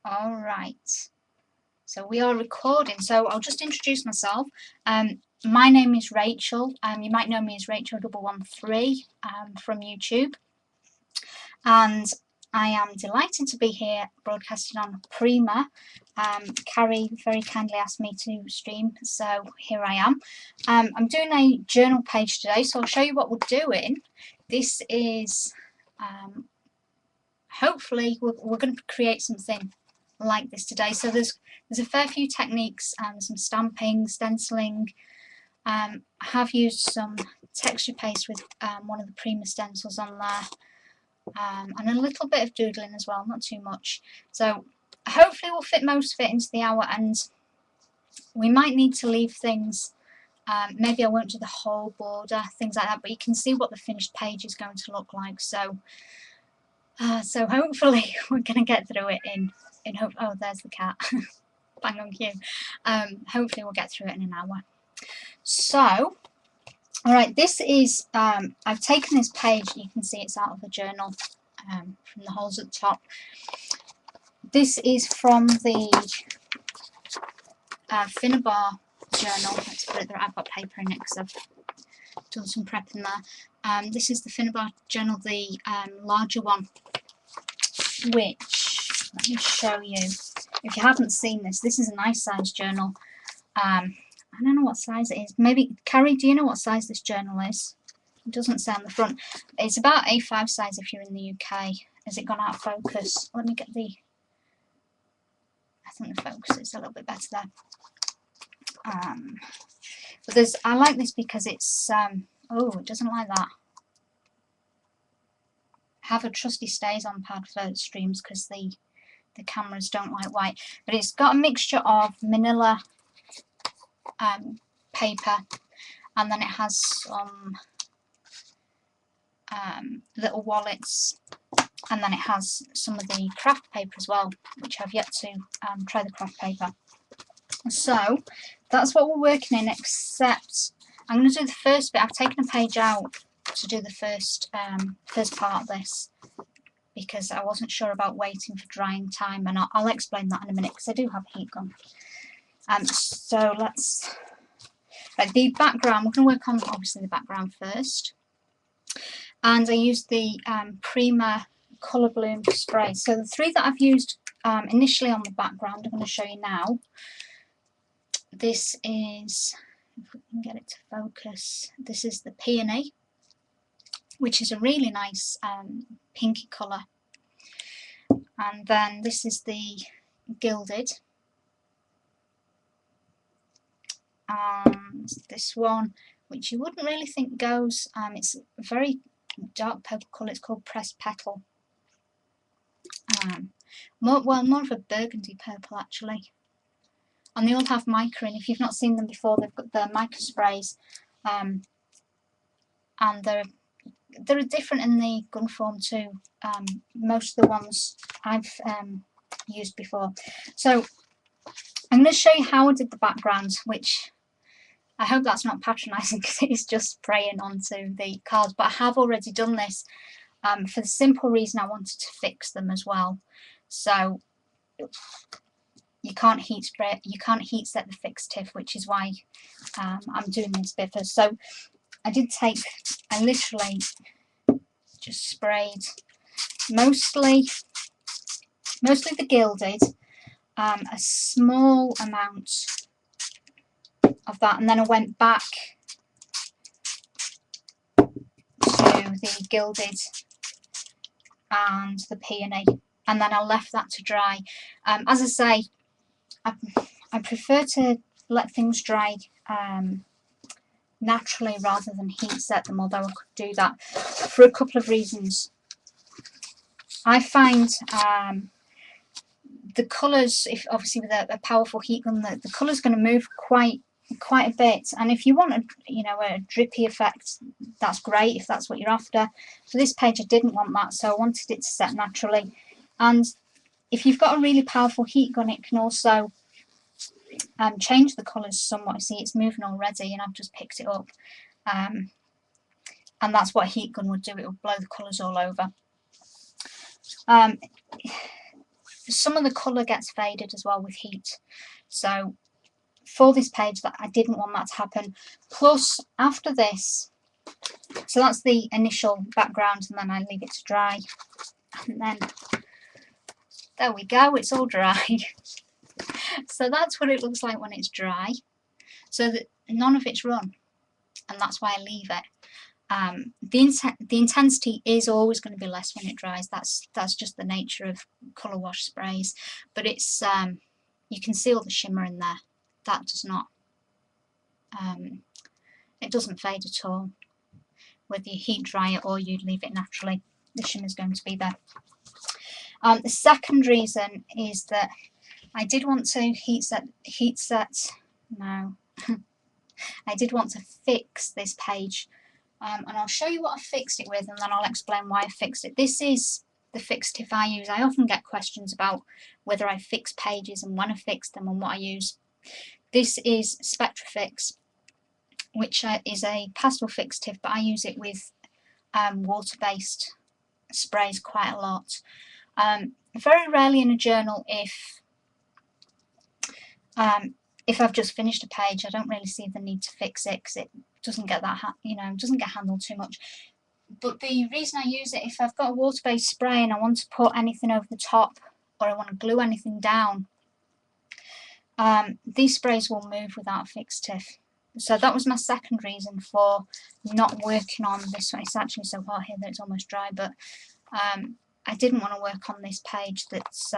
All right. So we are recording. So I'll just introduce myself. My name is Rachel. You might know me as Rach0113 from YouTube. And I am delighted to be here broadcasting on Prima. Carrie very kindly asked me to stream, so here I am. I'm doing a journal page today, so I'll show you what we're doing. This is, hopefully, we're going to create something like this today. So there's a fair few techniques and some stamping, stenciling. I have used some texture paste with one of the Prima stencils on there. And a little bit of doodling as well, not too much. So hopefully we'll fit most of it into the hour, and we might need to leave things, maybe I won't do the whole border, things like that, but you can see what the finished page is going to look like. So so hopefully we're going to get through it in hope. Oh, there's the cat. Bang on cue. Hopefully we'll get through it in an hour. So alright, this is, I've taken this page, you can see it's out of the journal from the holes at the top. This is from the Finnabar journal. Let's put it there, I've got paper in it because I've done some prep in there. This is the Finnabar journal, the larger one, which, let me show you. If you haven't seen this, this is a nice size journal. I don't know what size it is. Maybe, Carrie, do you know what size this journal is? It doesn't say on the front. It's about A5 size if you're in the UK. Has it gone out of focus? Let me get the... I think the focus is a little bit better there. But there's... I like this because it's... oh, it doesn't like that. Have a trusty stays on pad for streams because the cameras don't like white. But it's got a mixture of manila paper, and then it has some little wallets, and then it has some of the craft paper as well, which I've yet to try the craft paper. So that's what we're working in, except I'm going to do the first bit. I've taken a page out to do the first part of this because I wasn't sure about waiting for drying time, and I'll explain that in a minute because I do have a heat gun. So let's, the background, we're going to work on obviously the background first. And I used the Prima Colour Bloom spray. So the three that I've used initially on the background, I'm going to show you now. This is, if we can get it to focus, this is the Peony, which is a really nice pinky colour. And then this is the Gilded. And this one, which you wouldn't really think goes, it's a very dark purple colour, it's called Pressed Petal. More of a burgundy purple actually. And they all have mica in. If you've not seen them before, they've got the mica sprays, and they're different in the gun form too. Most of the ones I've used before. So I'm going to show you how I did the background, which I hope that's not patronising because it's just spraying onto the cards, but I have already done this for the simple reason I wanted to fix them as well. So you can't heat spray, you can't heat set the fixed tiff, which is why I'm doing this bit first. So I literally just sprayed mostly the Gilded, a small amount of that, and then I went back to the Gilded and the Peony, and then I left that to dry. As I say, I prefer to let things dry naturally rather than heat set them, although I could do that for a couple of reasons. I find the colours, if obviously with a powerful heat gun, the colour's going to move quite a bit, and if you want a drippy effect, that's great if that's what you're after. For this page I didn't want that, so I wanted it to set naturally. And if you've got a really powerful heat gun, it can also change the colours somewhat. See, it's moving already and I've just picked it up, and that's what a heat gun would do, it would blow the colours all over. some of the colour gets faded as well with heat. So for this page, that I didn't want that to happen. Plus, after this, so that's the initial background, and then I leave it to dry. And then, there we go, it's all dry. So that's what it looks like when it's dry. So that none of it's run, and that's why I leave it. The intensity is always going to be less when it dries. That's just the nature of colour wash sprays. But it's you can see all the shimmer in there. That does not. It doesn't fade at all. Whether you heat dry it or you leave it naturally, the shimmer is going to be there. The second reason is that I did want to no. I did want to fix this page, and I'll show you what I fixed it with, and then I'll explain why I fixed it. This is the fixed tip I use. I often get questions about whether I fix pages and when I fix them and what I use. This is Spectrafix, which is a pastel fixed tip, but I use it with water-based sprays quite a lot. Very rarely in a journal if I've just finished a page. I don't really see the need to fix it because it doesn't get that, doesn't get handled too much. But the reason I use it, if I've got a water-based spray and I want to put anything over the top, or I want to glue anything down, these sprays will move without a fixed tip. So that was my second reason for not working on this one. It's actually so hot here that it's almost dry, but I didn't want to work on this page that's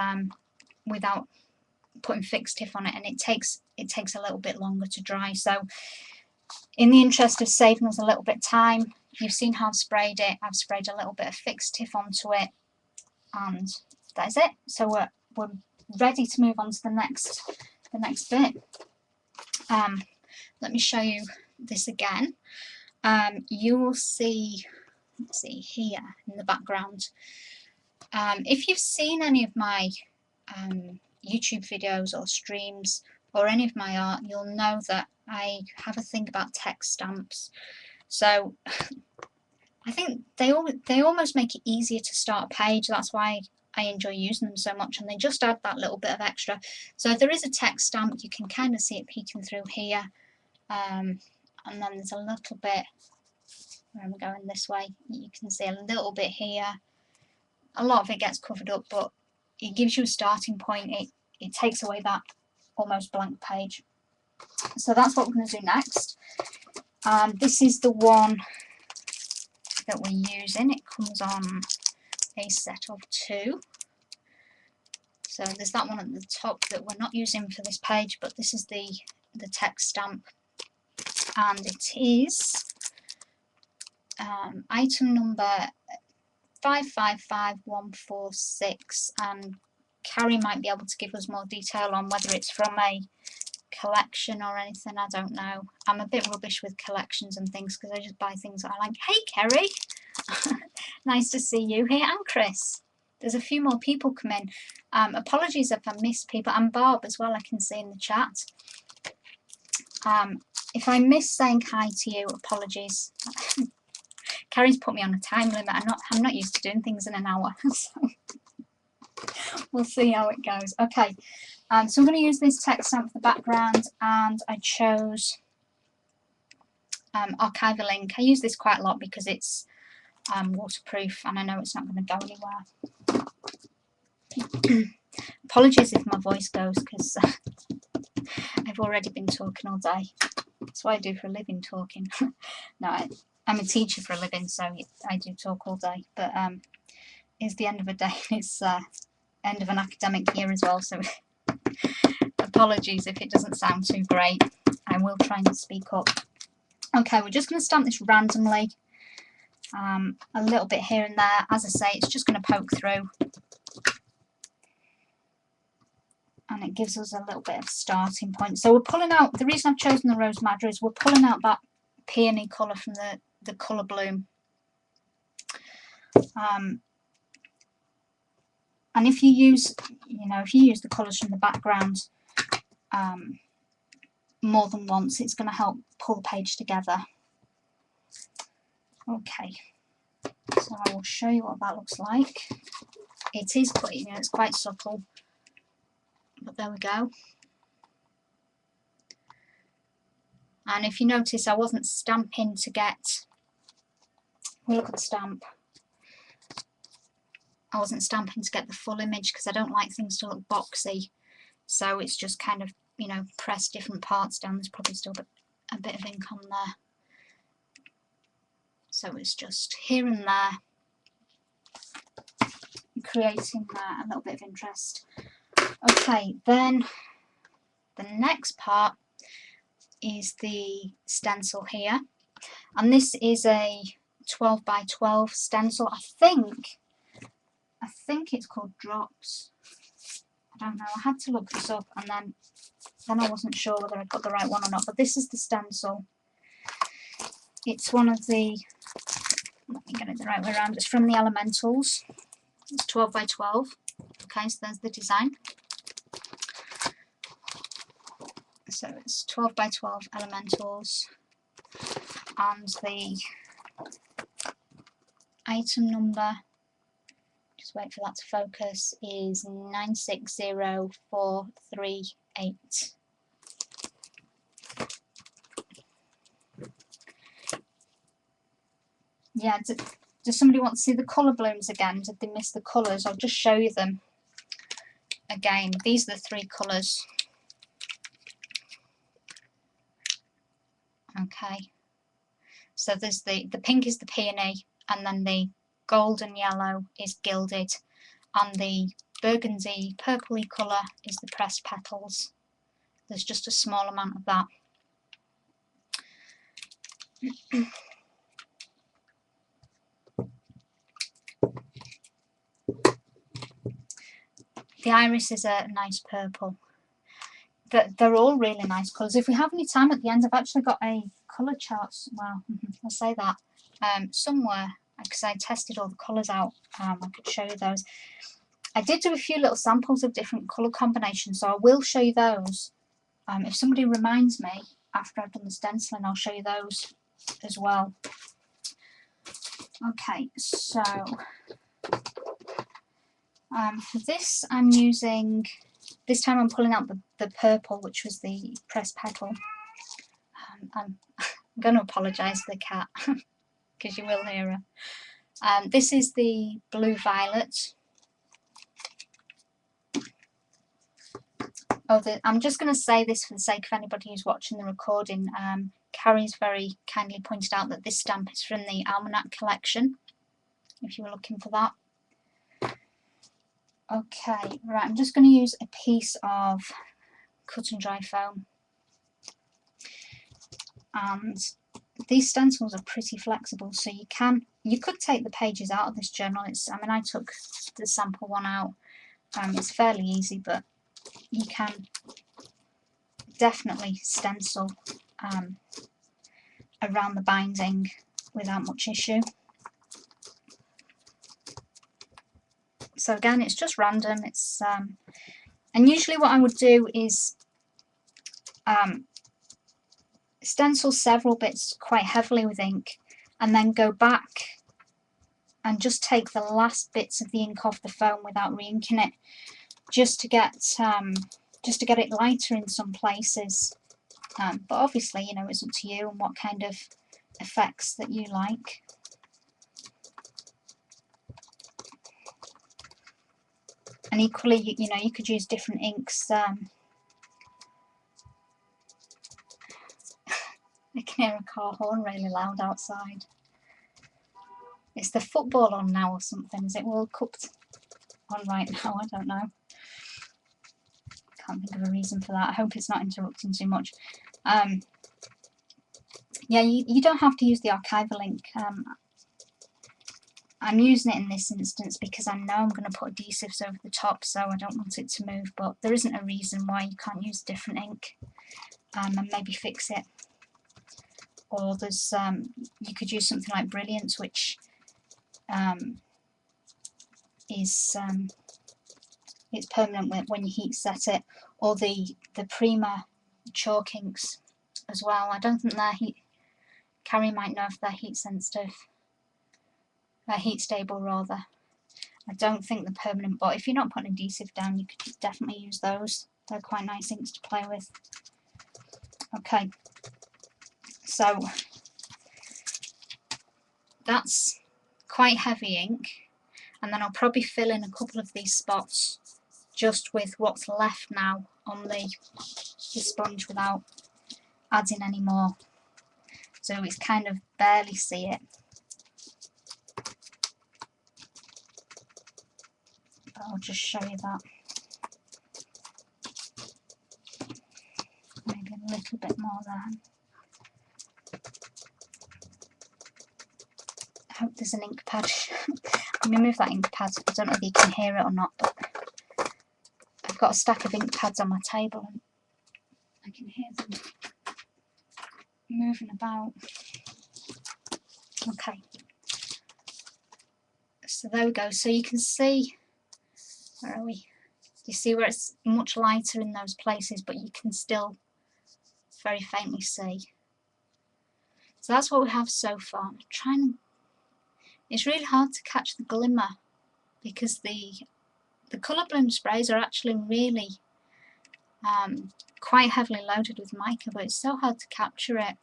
without putting fixed tip on it, and it takes a little bit longer to dry. So in the interest of saving us a little bit of time, you've seen how I've sprayed it. I've sprayed a little bit of fixed tip onto it, and that is it. So we're ready to move on to the next bit. Let me show you this again. You will see, let's see here in the background. If you've seen any of my YouTube videos or streams or any of my art, you'll know that I have a thing about text stamps. So I think they almost make it easier to start a page. That's why I enjoy using them so much, and they just add that little bit of extra. So there is a text stamp. You can kind of see it peeking through here, and then there's a little bit where I'm going this way. You can see a little bit here. A lot of it gets covered up, but it gives you a starting point. It takes away that almost blank page. So that's what we're going to do next. This is the one that we're using. It comes on a set of 2. So there's that one at the top that we're not using for this page, but this is the text stamp, and it is item number 555146, and Carrie might be able to give us more detail on whether it's from a collection or anything. I don't know. I'm a bit rubbish with collections and things because I just buy things that I like. Hey Kerry! Nice to see you here, and Chris. There's a few more people come in. Apologies if I missed people, and Barb as well, I can see in the chat. If I miss saying hi to you, apologies. Carrie's put me on a time limit. I'm not used to doing things in an hour, so we'll see how it goes. Okay, so I'm going to use this text stamp for the background, and I chose Archival ink. I use this quite a lot because it's waterproof, and I know it's not going to go anywhere. Apologies if my voice goes, because I've already been talking all day. That's what I do for a living, talking. No, I'm a teacher for a living, so I do talk all day. But it's the end of a day. It's end of an academic year as well, so apologies if it doesn't sound too great. I will try and speak up. Okay, we're just going to stamp this randomly. A little bit here and there. As I say, it's just going to poke through. And it gives us a little bit of starting point. So we're pulling out, the reason I've chosen the Rose Madder is we're pulling out that peony colour from the colour bloom. And if you use, the colours from the background more than once, it's going to help pull the page together. Okay, so I will show you what that looks like. It is quite, it's quite subtle. But there we go. And if you notice, I wasn't stamping to get, we'll look at the stamp. I wasn't stamping to get the full image because I don't like things to look boxy. So it's just kind of, you know, press different parts down. There's probably still a bit of ink on there. So it's just here and there, creating a little bit of interest. Okay, then the next part is the stencil here. And this is a 12 by 12 stencil. I think it's called Drops. I don't know. I had to look this up, and then I wasn't sure whether I got the right one or not. But this is the stencil. It's one of the, let me get it the right way around. It's from the Elementals. It's 12 by 12. Okay, so there's the design. So it's 12 by 12 Elementals, and the item number, just wait for that to focus, is 960438. Yeah, does somebody want to see the colour blooms again? Did they miss the colours? I'll just show you them again. These are the three colours. Okay, so there's the pink is the peony, and then the golden yellow is gilded, and the burgundy purpley colour is the pressed petals. There's just a small amount of that. The iris is a nice purple. They're all really nice colours. If we have any time at the end, I've actually got a colour chart. Well, I'll say that somewhere, because I tested all the colours out. I could show you those. I did do a few little samples of different colour combinations, so I will show you those. If somebody reminds me after I've done the stenciling, I'll show you those as well. Okay, so for this I'm using, this time I'm pulling out the purple, which was the pressed petal. I'm going to apologise to the cat because you will hear her. This is the blue violet. I'm just going to say this for the sake of anybody who's watching the recording. Carrie's very kindly pointed out that this stamp is from the Almanac collection, if you were looking for that. Okay, right, I'm just going to use a piece of cut and dry foam. And these stencils are pretty flexible, so you could take the pages out of this journal. I mean, I took the sample one out. It's fairly easy, but you can definitely stencil around the binding without much issue. So again, it's just random. It's and usually what I would do is stencil several bits quite heavily with ink, and then go back and just take the last bits of the ink off the foam without re-inking it, just to get it lighter in some places. But obviously, you know, it's up to you and what kind of effects that you like. And equally, you know, you could use different inks. I can hear a car horn really loud outside. Is the football on now or something? Is it World Cup on right now? I don't know. Can't think of a reason for that. I hope it's not interrupting too much. Yeah, you don't have to use the archival ink. I'm using it in this instance because I know I'm going to put adhesives over the top, so I don't want it to move, but there isn't a reason why you can't use different ink and maybe fix it. Or there's you could use something like Brilliance, which is it's permanent when you heat set it, or the Prima chalk inks as well. I don't think they're Carrie might know if they're heat sensitive. Heat stable rather. I don't think they're permanent, but if you're not putting adhesive down, you could definitely use those. They're quite nice inks to play with. Okay, so that's quite heavy ink, and then I'll probably fill in a couple of these spots just with what's left now on the sponge without adding any more, so it's kind of barely see it. But I'll just show you that. Maybe a little bit more there. I hope there's an ink pad. I'm going to move that ink pad. I don't know if you can hear it or not, but I've got a stack of ink pads on my table and I can hear them moving about. Okay. So there we go. So you can see, where are we? You see where it's much lighter in those places, but you can still very faintly see. So that's what we have so far. I'm trying. It's really hard to catch the glimmer because the colour bloom sprays are actually really quite heavily loaded with mica, but it's so hard to capture it.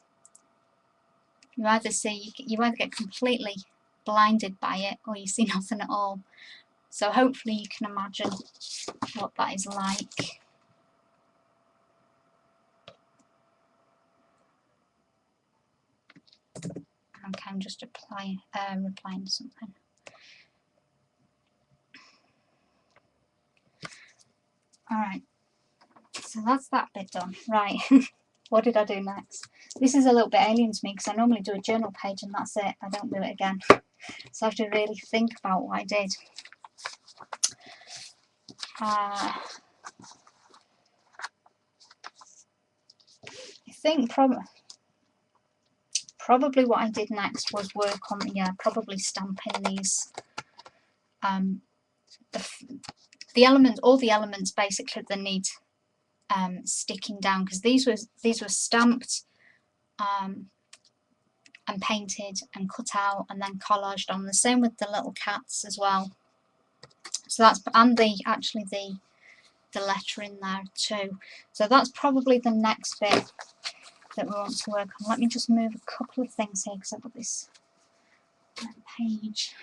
You either get completely blinded by it or you see nothing at all. So hopefully you can imagine what that is like. Okay, I'm just replying to something. Alright, so that's that bit done. Right, what did I do next? This is a little bit alien to me because I normally do a journal page and that's it. I don't do it again. So I have to really think about what I did. I think probably what I did next was work on probably stamping these the elements, all the elements basically that need sticking down, because these were stamped and painted and cut out and then collaged on. The same with the little cats as well. So that's, and actually the letter in there too. So that's probably the next bit that we want to work on. Let me just move a couple of things here because I've got this page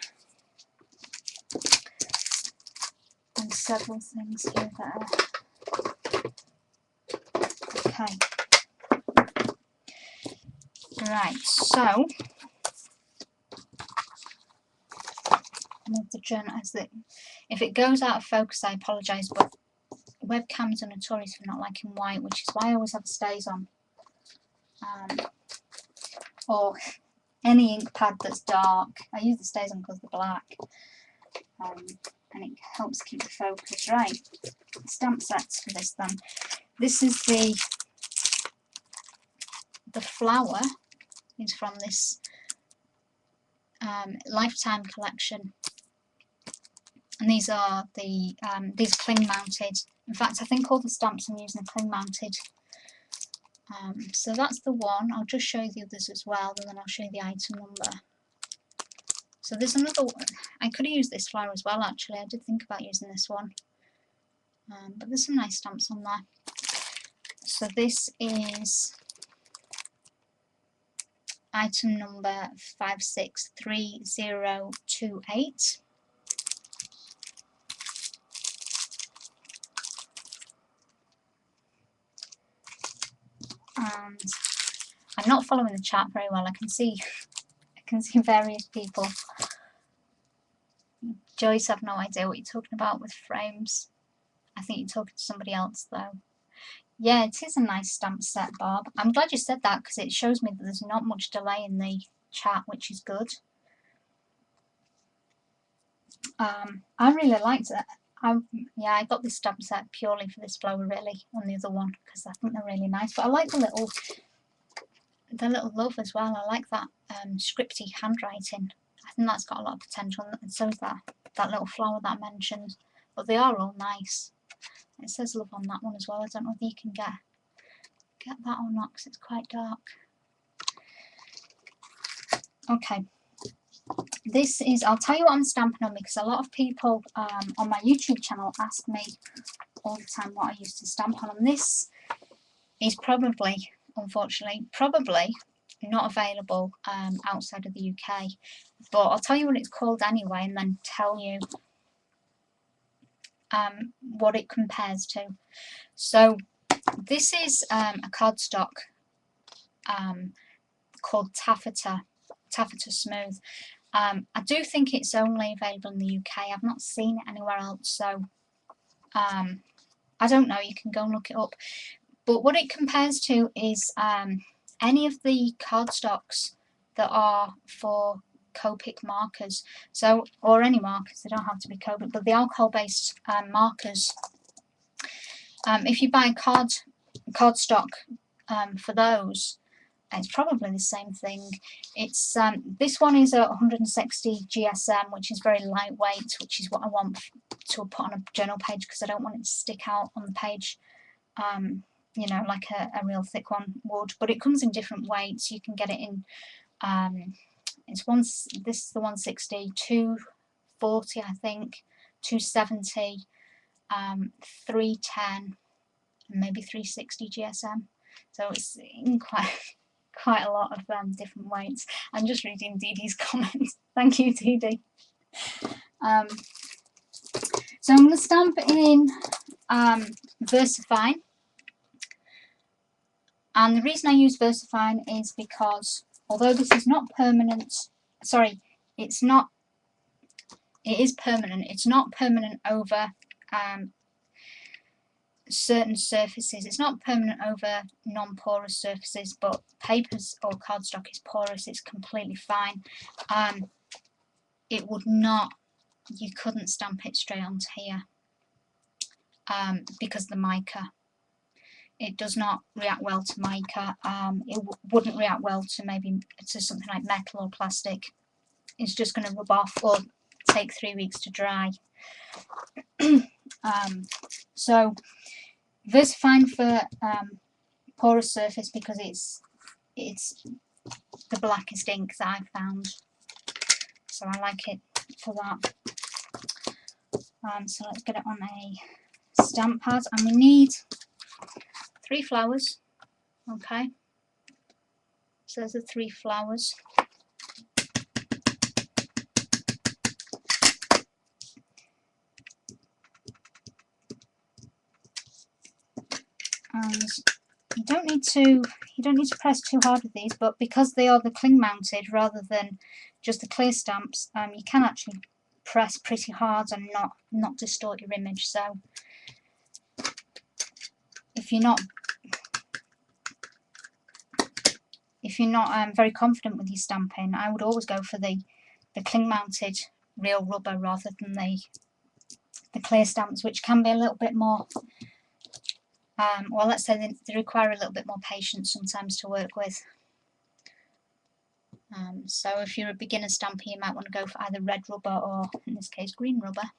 and several things here that are okay. Right, so move the journal as if it goes out of focus, I apologise, but webcams are notorious for not liking white, which is why I always have the stays on. Or any ink pad that's dark. I use the stays on because they're black. And it helps keep the focus. Right, stamp sets for this then. This is the flower is from this Lifetime collection, and these are these cling mounted. In fact, I think all the stamps I'm using are cling mounted. So that's the one. I'll just show you the others as well, and then I'll show you the item number. So there's another one. I could have used this flower as well, actually. I did think about using this one. But there's some nice stamps on there. So this is item number 563028. And I'm not following the chat very well. I can see various people. Joyce, I've no idea what you're talking about with frames. I think you're talking to somebody else though. Yeah, it is a nice stamp set, Bob. I'm glad you said that because it shows me that there's not much delay in the chat, which is good. I really liked it. Yeah, I got this stamp set purely for this flower, really, on the other one, because I think they're really nice. But I like the little love as well. I like that scripty handwriting. I think that's got a lot of potential, and so is that little flower that I mentioned. But they are all nice. It says love on that one as well. I don't know if you can get that or not because it's quite dark. Okay. This is, I'll tell you what I'm stamping on because a lot of people on my YouTube channel ask me all the time what I used to stamp on. And this is probably, unfortunately, probably not available outside of the UK. But I'll tell you what it's called anyway, and then tell you what it compares to. So this is a cardstock called Taffeta Smooth. I do think it's only available in the UK. I've not seen it anywhere else, so I don't know. You can go and look it up. But what it compares to is any of the cardstocks that are for Copic markers, so, or any markers, they don't have to be Copic, but the alcohol-based markers. If you buy cardstock for those, it's probably the same thing. It's this one is a 160 GSM, which is very lightweight, which is what I want to put on a journal page because I don't want it to stick out on the page, you know, like a real thick one would. But it comes in different weights. You can get it in. This is the 160, 240, I think, 270, 310, and maybe 360 GSM. So it's in quite a lot of different weights. I'm just reading Dee Dee's comments. Thank you, Dee Dee. So I'm going to stamp in VersaFine. And the reason I use VersaFine is because although this is not permanent, sorry, it is permanent. It's not permanent over certain surfaces. It's not permanent over non-porous surfaces, but papers or cardstock is porous. It's completely fine. It would not, you couldn't stamp it straight onto here because of the mica. It does not react well to mica. It wouldn't react well to maybe to something like metal or plastic. It's just going to rub off or take 3 weeks to dry. So VersaFine for porous surface because it's the blackest ink that I've found. So I like it for that. So let's get it on a stamp pad, and we need 3 flowers. Okay, so there's the 3 flowers. And you don't need to press too hard with these, but because they are the cling mounted rather than just the clear stamps, you can actually press pretty hard and not distort your image. So if you're not very confident with your stamping, I would always go for the cling mounted real rubber rather than the clear stamps, which can be a little bit more well, let's say they require a little bit more patience sometimes to work with. So if you're a beginner stamper, you might want to go for either red rubber or, in this case, green rubber,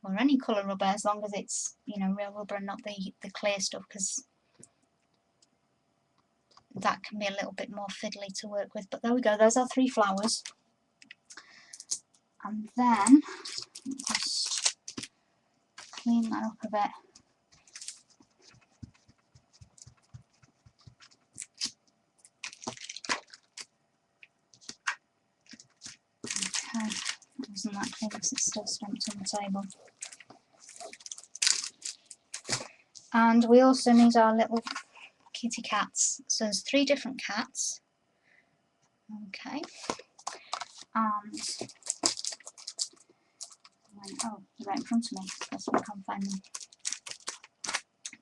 or any colour rubber, as long as it's, you know, real rubber and not the clear stuff, because that can be a little bit more fiddly to work with. But there we go, those are 3 flowers. And then just clean that up a bit. Okay, that wasn't that clean because it's still stamped on the table. And we also need our little kitty cats. So there's 3 different cats. Okay. And oh, they're right in front of me. That's why I can't find them.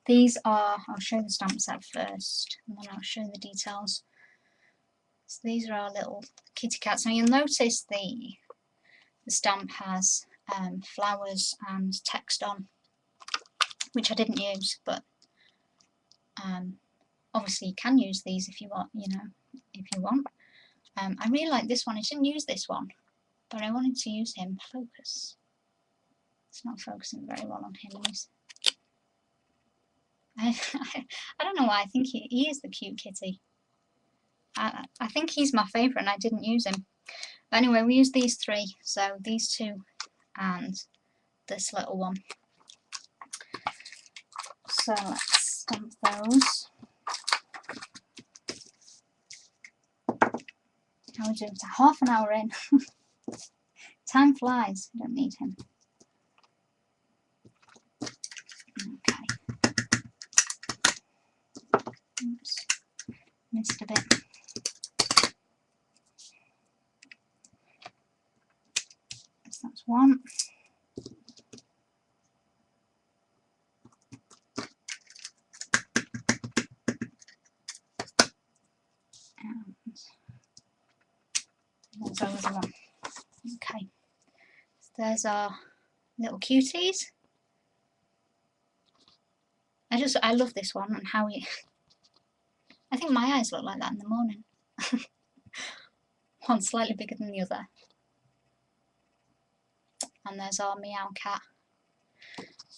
These are, I'll show you the stamp set first, and then I'll show you the details. So these are our little kitty cats. Now you'll notice the stamp has flowers and text on, which I didn't use, but obviously you can use these if you want, you know, if you want. I really like this one. I didn't use this one, but I wanted to use him. Focus. It's not focusing very well on him. I don't know why. I think he is the cute kitty. I think he's my favourite and I didn't use him. But anyway, we use these 3. So these 2 and this little one. So let's stamp those. How are we doing? It's half an hour in. Time flies. I don't need him. Okay. Oops. Missed a bit. So that's one. And there's our other one. Okay. So there's our little cuties. I love this one and how he. I think my eyes look like that in the morning. One slightly bigger than the other. And there's our meow cat.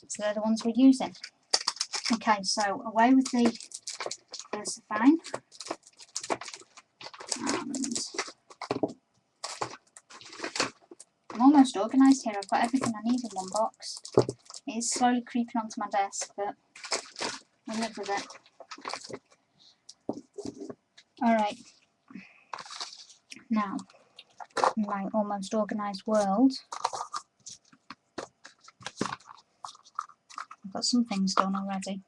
So they're the ones we're using. Okay, so away with the versifine. And I'm almost organised here. I've got everything I need in one box. It is slowly creeping onto my desk, but I live with it. Alright. Now, in my almost organised world, I've got some things done already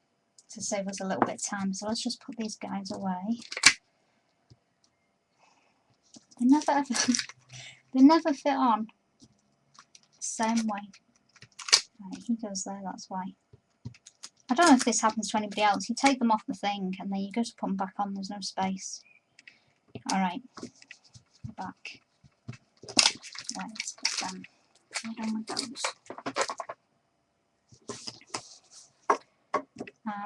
to save us a little bit of time. So let's just put these guys away. They never fit on the same way. Right, he goes there, that's why. I don't know if this happens to anybody else. You take them off the thing and then you go to put them back on, there's no space. Alright, back. Right, let's put them. We're done with those.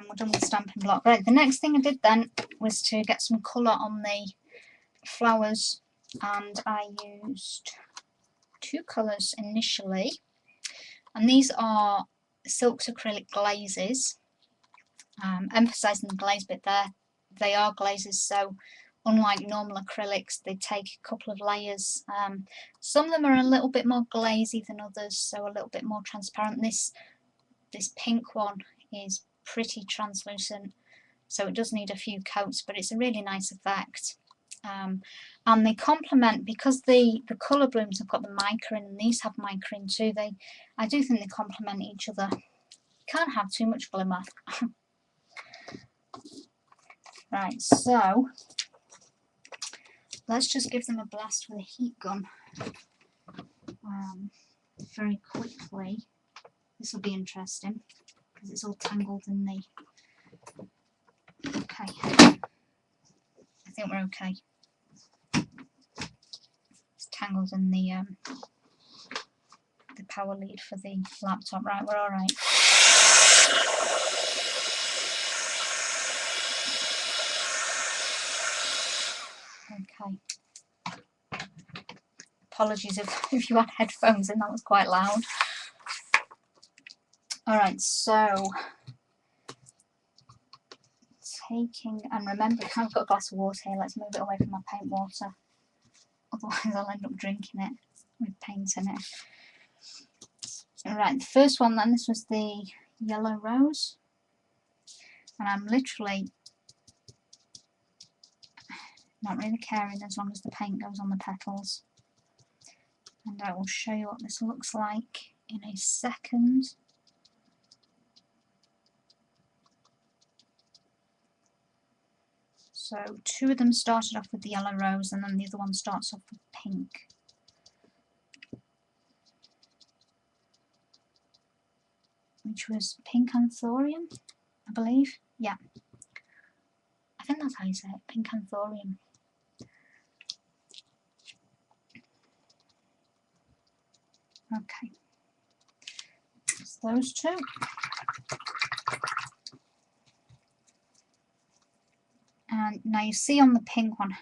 We're done with the stamping block. Right, the next thing I did then was to get some colour on the flowers, and I used two colours initially, and these are Silks Acrylic Glazes. Emphasising the glaze bit there, they are glazes, so unlike normal acrylics they take a couple of layers. Some of them are a little bit more glazy than others, so a little bit more transparent. This pink one is pretty translucent, so it does need a few coats, but it's a really nice effect. And they complement, because the colour blooms have got the mica in and these have mica in too. I do think they complement each other. Can't have too much glimmer. Right, so let's just give them a blast with a heat gun very quickly. This will be interesting because it's all tangled in the. Okay, I think we're okay. It's tangled in the power lead for the laptop. Right, we're all right. Okay. Apologies if you had headphones in, that was quite loud. Alright, so taking, and remember, I've got a glass of water here, let's move it away from my paint water. Otherwise I'll end up drinking it with paint in it. Alright, the first one then, this was the yellow rose. And I'm literally not really caring as long as the paint goes on the petals. And I will show you what this looks like in a second. So two of them started off with the yellow rose and then the other one starts off with pink. Which was pink anthurium, I believe. Yeah. I think that's how you say it, pink anthurium. Okay. It's those two. And now you see on the pink one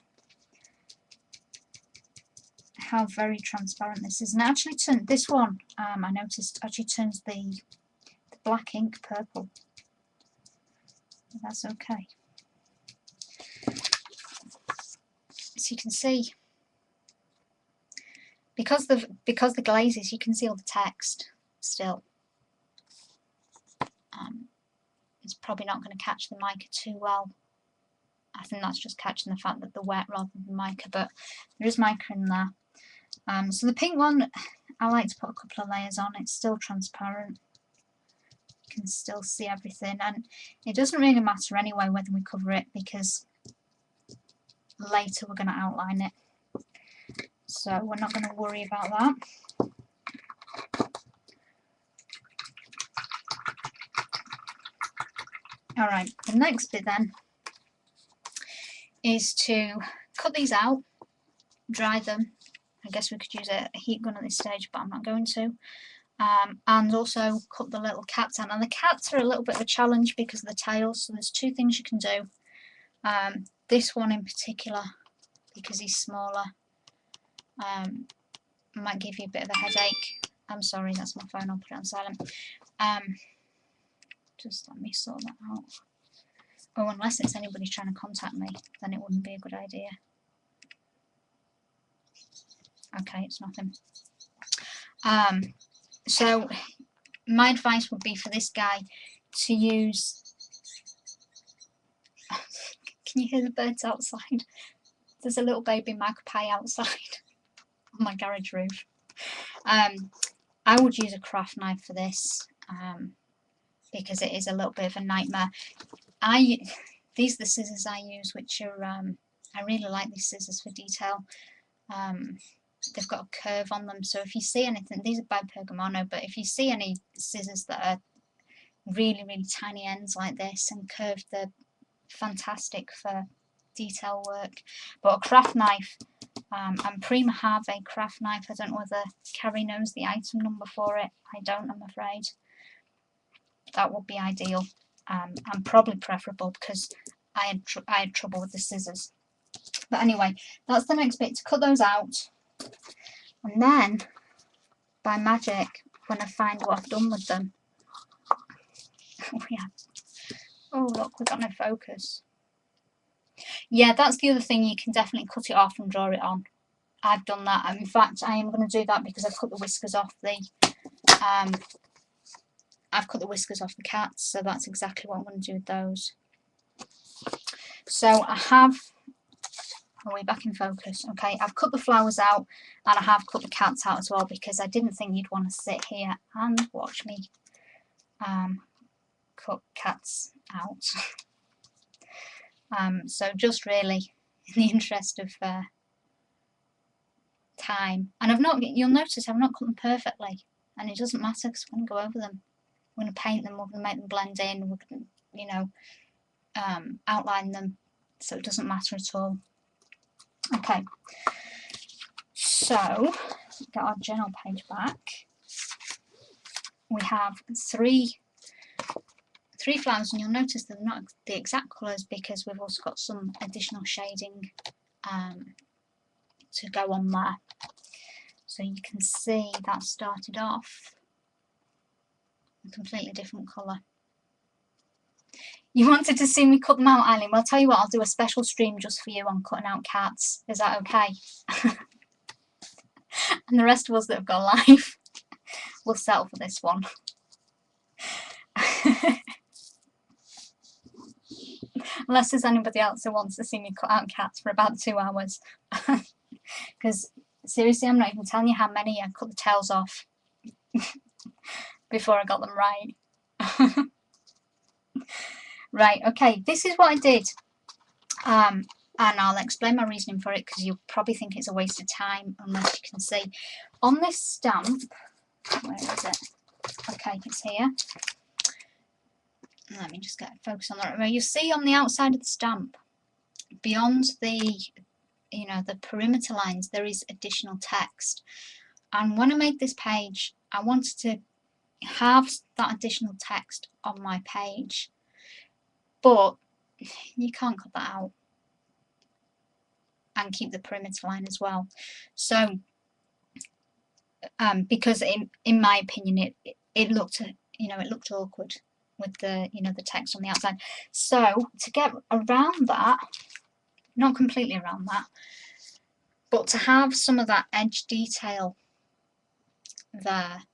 how very transparent this is. And it actually turned, this one, I noticed, actually turns the black ink purple. But that's okay. So you can see, because the glazes, you can see all the text still. it's probably not going to catch the mica too well. I think that's just catching the fact that they're wet rather than mica, but there is mica in there. So the pink one, I like to put a couple of layers on. It's still transparent. You can still see everything, and it doesn't really matter anyway whether we cover it, because later we're going to outline it. So we're not going to worry about that. Alright, the next bit then is to cut these out, dry them. I guess we could use a heat gun at this stage, but I'm not going to. And also cut the little cats out. And the cats are a little bit of a challenge because of the tails, so there's two things you can do. This one in particular, because he's smaller, might give you a bit of a headache. I'm sorry, that's my phone, I'll put it on silent. Just let me sort that out. Oh, unless it's anybody trying to contact me, then it wouldn't be a good idea. Okay, it's nothing. So my advice would be for this guy to use... Can you hear the birds outside? There's a little baby magpie outside on my garage roof. I would use a craft knife for this, because it is a little bit of a nightmare. These are the scissors I use, which are, I really like these scissors for detail. They've got a curve on them, so if you see anything, these are by Pergamano, but if you see any scissors that are really, really tiny ends like this and curved, they're fantastic for detail work. But a craft knife, and Prima have a craft knife. I don't know whether Carrie knows the item number for it. I don't, I'm afraid. That would be ideal, and probably preferable, because I had trouble with the scissors. But anyway, that's the next bit, to cut those out. And then, by magic, when I find what I've done with them, oh look, we've got no focus. Yeah, that's the other thing, you can definitely cut it off and draw it on. I've done that, and in fact I am going to do that because I've cut the whiskers off the cats, so that's exactly what I'm going to do with those. So I have, are we back in focus? Okay, I've cut the flowers out, and I have cut the cats out as well, because I didn't think you'd want to sit here and watch me cut cats out. So just really in the interest of time, and you'll notice I've not cut them perfectly, and it doesn't matter because we're going to go over them. We're going to paint them, we're going to make them blend in, we're going to, you know, outline them, so it doesn't matter at all. Okay, so get our journal page back. We have three flowers, and you'll notice they're not the exact colours because we've also got some additional shading to go on there. So you can see that started off a completely different colour. You wanted to see me cut them out, Eileen? Well, I'll tell you what, I'll do a special stream just for you on cutting out cats. Is that okay? And the rest of us that have got live will settle for this one. Unless there's anybody else who wants to see me cut out cats for about 2 hours. Because seriously, I'm not even telling you how many I cut the tails off before I got them right. Right, okay, this is what I did. And I'll explain my reasoning for it, because you'll probably think it's a waste of time unless you can see. On this stamp, where is it? Okay, it's here. Let me just get a focus on that. You see on the outside of the stamp, beyond the, you know, the perimeter lines, there is additional text. And when I made this page, I wanted to have that additional text on my page, but you can't cut that out and keep the perimeter line as well. So, because in my opinion, it looked, you know, it looked awkward with the, you know, the text on the outside. So to get around that, not completely around that, but to have some of that edge detail there,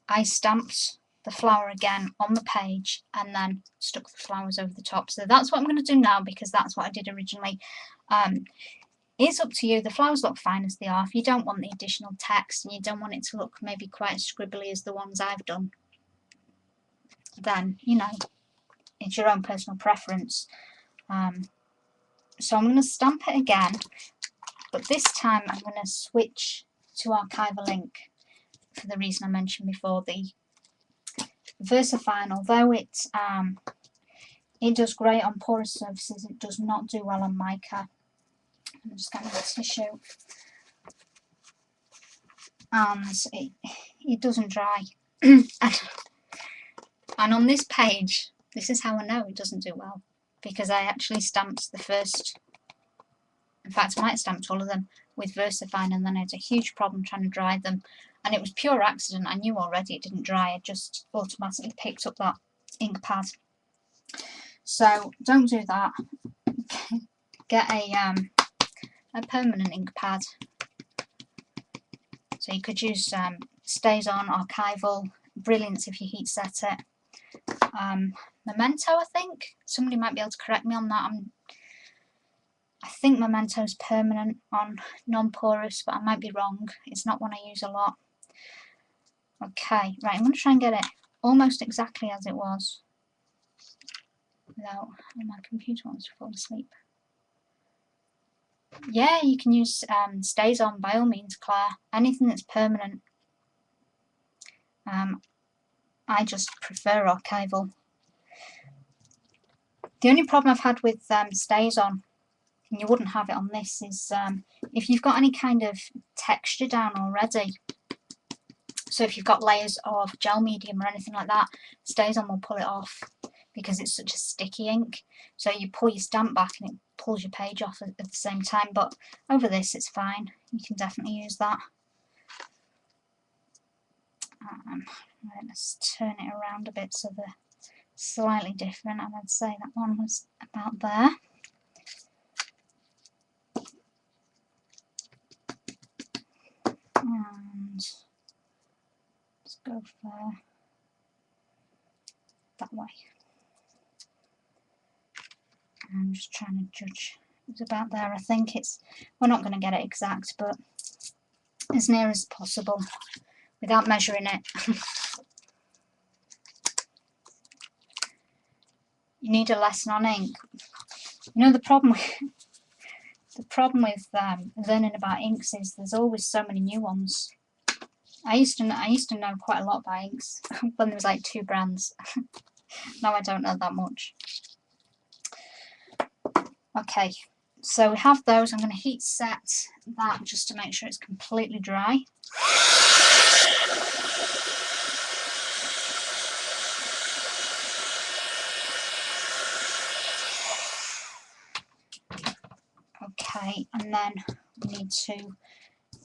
I stamped the flower again on the page and then stuck the flowers over the top. So that's what I'm going to do now, because that's what I did originally. It's up to you. The flowers look fine as they are. If you don't want the additional text and you don't want it to look maybe quite as scribbly as the ones I've done, then, you know, it's your own personal preference. So I'm going to stamp it again, but this time I'm going to switch to archival ink for the reason I mentioned before. The VersaFine, although it does great on porous surfaces, it does not do well on mica. I'm just getting the tissue, and it doesn't dry. And on this page, this is how I know it doesn't do well, because I actually stamped the first, in fact I might have stamped all of them with VersaFine, and then I had a huge problem trying to dry them, and it was pure accident. I knew already it didn't dry, I just automatically picked up that ink pad. So don't do that. Get a permanent ink pad. So you could use Stays On, Archival, Brilliance if you heat set it. Memento, I think. Somebody might be able to correct me on that. I think Memento is permanent on non-porous, but I might be wrong. It's not one I use a lot. Okay, right, I'm going to try and get it almost exactly as it was, without my computer wants to fall asleep. Yeah, you can use Stays On by all means, Claire. Anything that's permanent. I just prefer Archival. The only problem I've had with Stays On, and you wouldn't have it on this, is if you've got any kind of texture down already. So if you've got layers of gel medium or anything like that, Stays On will pull it off, because it's such a sticky ink. So you pull your stamp back and it pulls your page off at the same time, but over this it's fine. You can definitely use that. Right, let's turn it around a bit so they're slightly different, and I'd say that one was about there. And let's go for that way. I'm just trying to judge. It's about there, I think. We're not going to get it exact, but as near as possible without measuring it. You need a lesson on ink. You know, the problem with learning about inks is there's always so many new ones. I used to know quite a lot about inks when there was like 2 brands. Now I don't know that much. Okay, so we have those. I'm going to heat set that just to make sure it's completely dry. Okay, and then we need to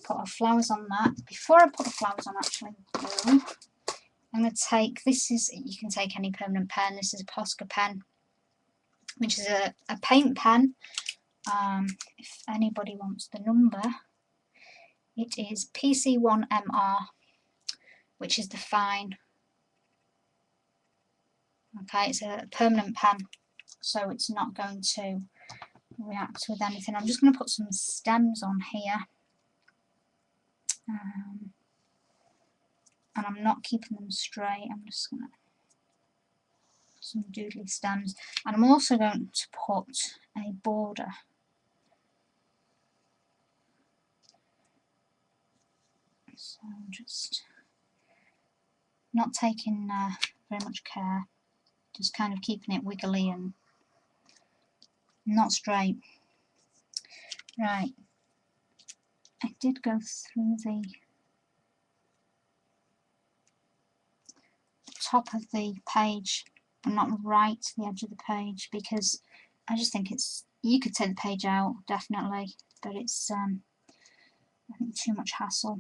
put our flowers on that. Before I put the flowers on, actually, I'm going to take, you can take any permanent pen. This is a Posca pen, which is a paint pen. If anybody wants the number, it is PC1MR, which is the fine. Okay, it's a permanent pen, so it's not going to react with anything. I'm just going to put some stems on here, and I'm not keeping them straight. I'm just going to put some doodly stems, and I'm also going to put a border. So I'm just not taking very much care, just kind of keeping it wiggly and not straight. Right, I did go through the top of the page, but not right to the edge of the page, because I just think you could take the page out, definitely, but it's I think too much hassle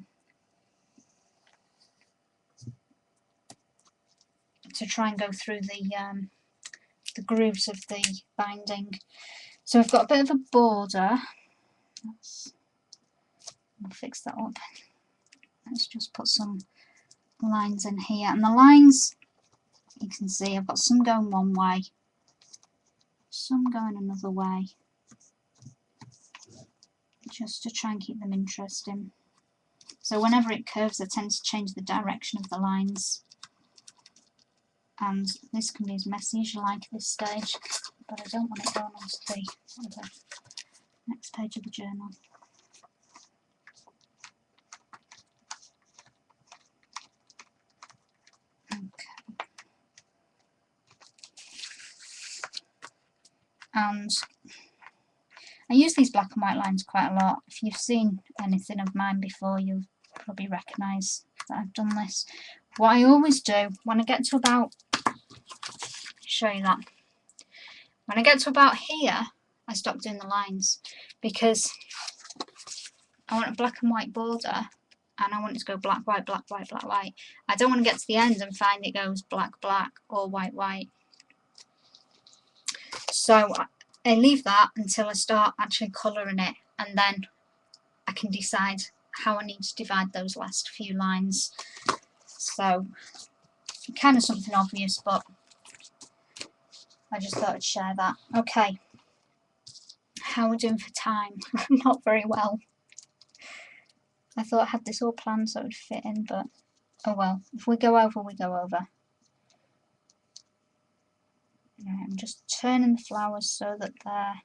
to try and go through the grooves of the binding. So we've got a bit of a border. I'll fix that up. Let's just put some lines in here, and the lines you can see I've got some going one way, some going another way, just to try and keep them interesting. So whenever it curves, I tend to change the direction of the lines. And this can be as messy as you like at this stage, but I don't want it going on to the next page of the journal. Okay. And I use these black and white lines quite a lot. If you've seen anything of mine before, you'll probably recognise that I've done this. What I always do when I get to about, show you that, when I get to about here, I stop doing the lines, because I want a black and white border and I want it to go black, white, black, white, black, white. I don't want to get to the end and find it goes black, black, or white, white. So I leave that until I start actually colouring it, and then I can decide how I need to divide those last few lines. So kind of something obvious, but I just thought I'd share that. Okay, how are we doing for time? Not very well. I thought I had this all planned so it would fit in, but oh well. If we go over, we go over. Right, I'm just turning the flowers so that they're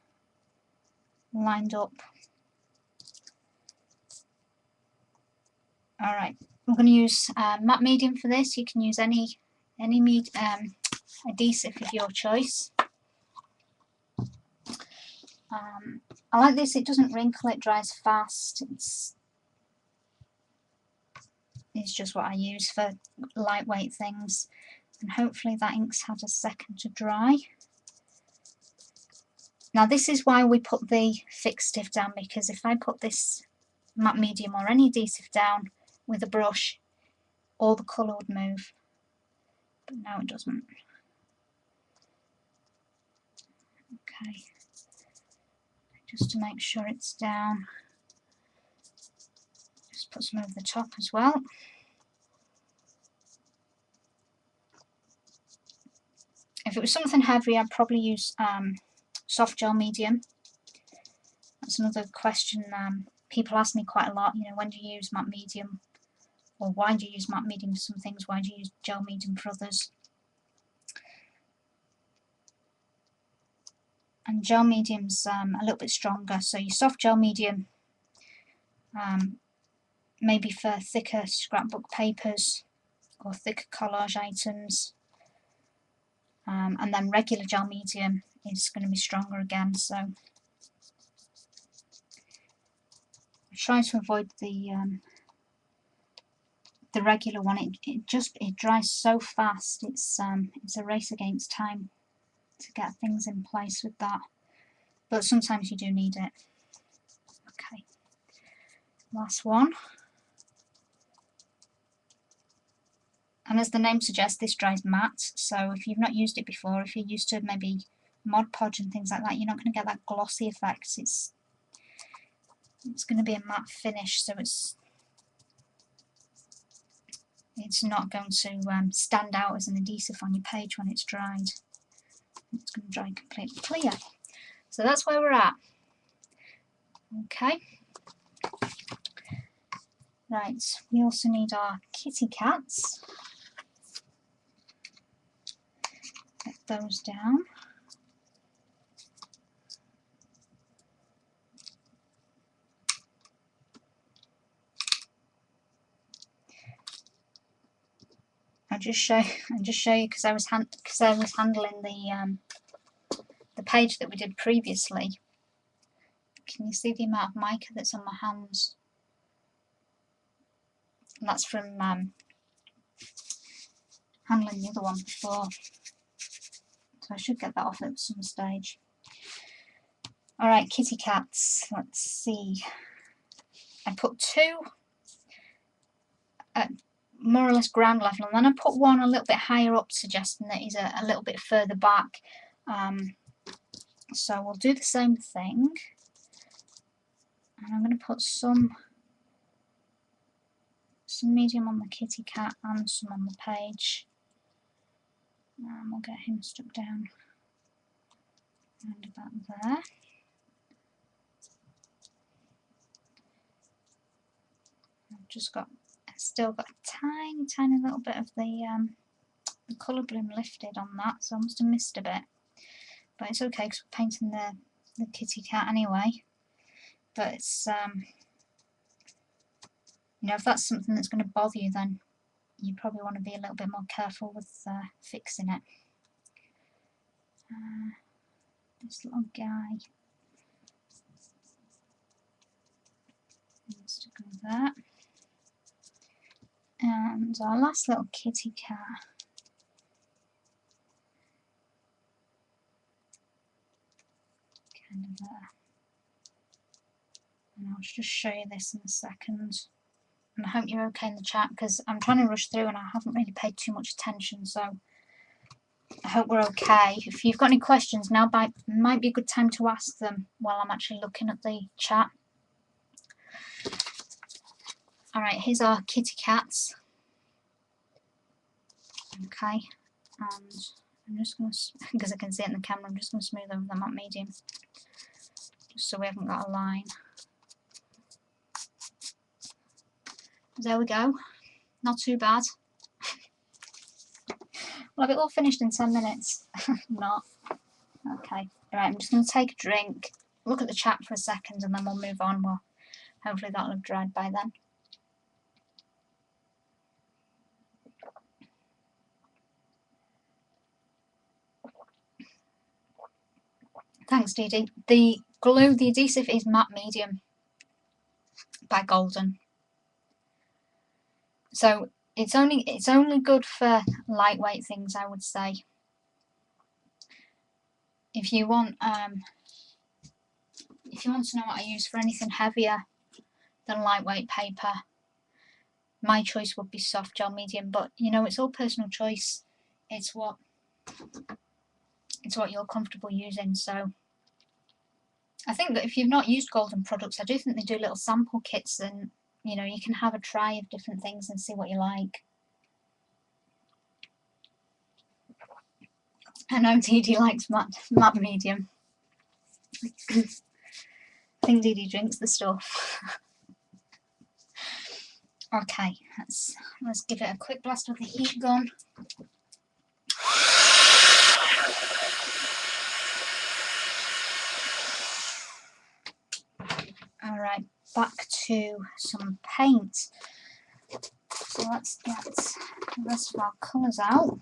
lined up. Alright, I'm going to use matte medium for this. You can use any adhesive of your choice. I like this, it doesn't wrinkle, it dries fast. It's just what I use for lightweight things, and hopefully that ink's had a second to dry. Now this is why we put the fixed stiff down, because if I put this matte medium or any adhesive down with a brush, all the colour would move, but now it doesn't. Okay, just to make sure it's down, just put some over the top as well. If it was something heavy, I'd probably use soft gel medium. That's another question people ask me quite a lot, you know, when do you use matte medium? Or why do you use matte medium for some things, why do you use gel medium for others? And gel medium's a little bit stronger, so your soft gel medium, maybe for thicker scrapbook papers or thicker collage items. And then regular gel medium is going to be stronger again, so I try to avoid the regular one. It dries so fast. It's a race against time to get things in place with that, but sometimes you do need it. Okay, last one. And as the name suggests, this dries matte, so if you've not used it before, if you're used to maybe Mod Podge and things like that, you're not going to get that glossy effect. It's going to be a matte finish, so it's not going to stand out as an adhesive on your page when it's dried. It's going to dry completely clear. So that's where we're at. Okay. Right, we also need our kitty cats. Get those down. I'll just show you because I was handling the page that we did previously. Can you see the amount of mica that's on my hands? And that's from handling the other one before. So I should get that off at some stage. Alright, kitty cats. Let's see. I put two at more or less ground level, and then I put one a little bit higher up, suggesting that he's a little bit further back. So we'll do the same thing. And I'm going to put some medium on the kitty cat and some on the page. And we'll get him stuck down around about there. I've still got a tiny little bit of the colour bloom lifted on that, so I must have missed a bit. But it's okay because we're painting the kitty cat anyway. But it's, you know, if that's something that's going to bother you, then you probably want to be a little bit more careful with fixing it. This little guy. Stick with that. And our last little kitty cat. Kind of there. And I'll just show you this in a second. And I hope you're okay in the chat because I'm trying to rush through and I haven't really paid too much attention, so I hope we're okay. If you've got any questions, now might be a good time to ask them while I'm actually looking at the chat. Alright, here's our kitty cats. Okay, and I'm just going to, because I can see it in the camera, I'm just going to smooth over them at medium, just so we haven't got a line. There we go, not too bad. We'll have it all finished in 10 minutes. Not. Okay, right, I'm just going to take a drink, look at the chat for a second, and then we'll move on. Well, hopefully that'll have dried by then. Thanks, Dee Dee. The glue, the adhesive is matte medium by Golden. So it's only good for lightweight things, I would say. If you want to know what I use for anything heavier than lightweight paper, my choice would be soft gel medium, but you know, it's all personal choice. It's what you're comfortable using. So I think that if you've not used Golden products, I do think they do little sample kits, and you know, you can have a try of different things and see what you like. I know Dee Dee likes matte medium. I think Dee Dee drinks the stuff. Okay, let's give it a quick blast with the heat gun. Alright, back to some paint. So let's get the rest of our colours out.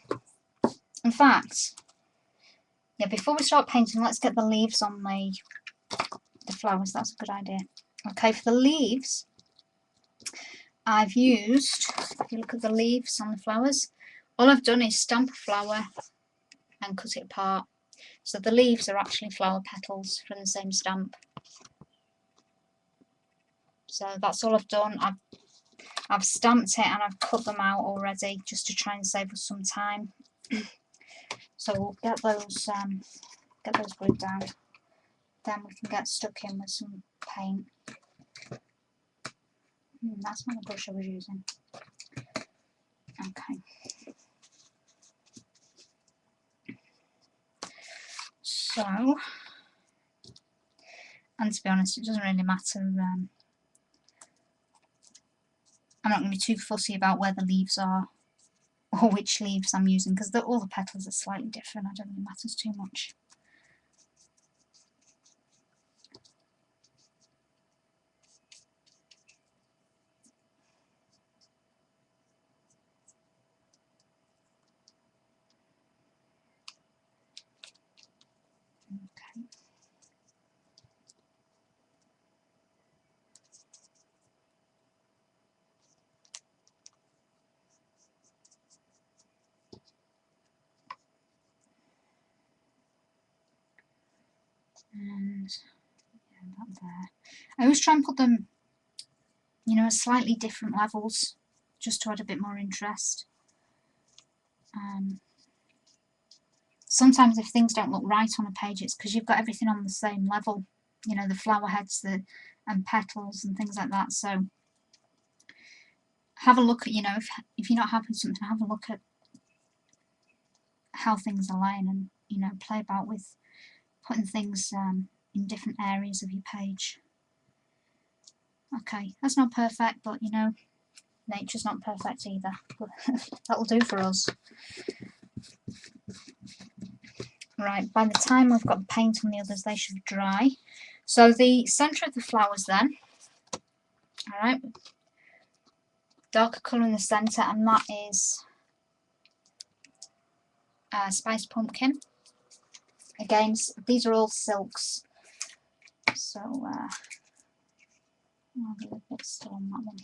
In fact, yeah, before we start painting, let's get the leaves on the flowers. That's a good idea. Okay, for the leaves, I've used, if you look at the leaves on the flowers, all I've done is stamp a flower and cut it apart. So the leaves are actually flower petals from the same stamp. So that's all I've done. I've stamped it and I've cut them out already just to try and save us some time. So we'll get those glued down. Then we can get stuck in with some paint. That's not the brush I was using. Okay. So, and to be honest, it doesn't really matter. I'm not going to be too fussy about where the leaves are or which leaves I'm using, because all the petals are slightly different. I don't think it matters too much. Okay. And yeah, that there. I always try and put them, you know, at slightly different levels, just to add a bit more interest. Sometimes if things don't look right on a page, it's because you've got everything on the same level, you know, the flower heads and petals and things like that. So have a look at, you know, if you're not happy with something, have a look at how things are lying, and you know, play about with putting things in different areas of your page. Okay, that's not perfect, but you know, nature's not perfect either. But that'll do for us. Right, by the time I've got the paint on the others, they should dry. So the centre of the flowers then, alright, darker colour in the centre, and that is Spiced Pumpkin. Again, these are all silks, so I'll have a little bit still on that one.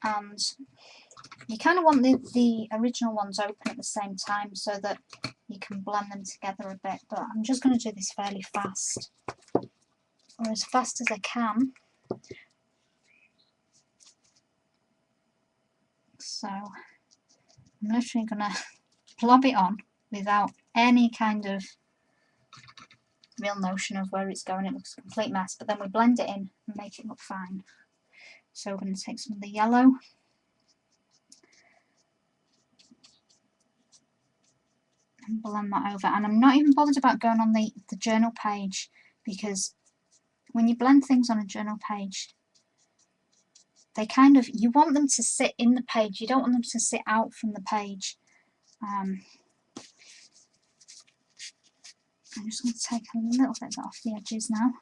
And you kind of want the original ones open at the same time so that you can blend them together a bit, but I'm just going to do this fairly fast, or as fast as I can. So I'm literally going to blob it on without any kind of real notion of where it's going. It looks a complete mess, but then we blend it in and make it look fine. So we're going to take some of the yellow and blend that over. And I'm not even bothered about going on the journal page, because when you blend things on a journal page, they kind of, you want them to sit in the page, you don't want them to sit out from the page. I'm just going to take a little bit off the edges now.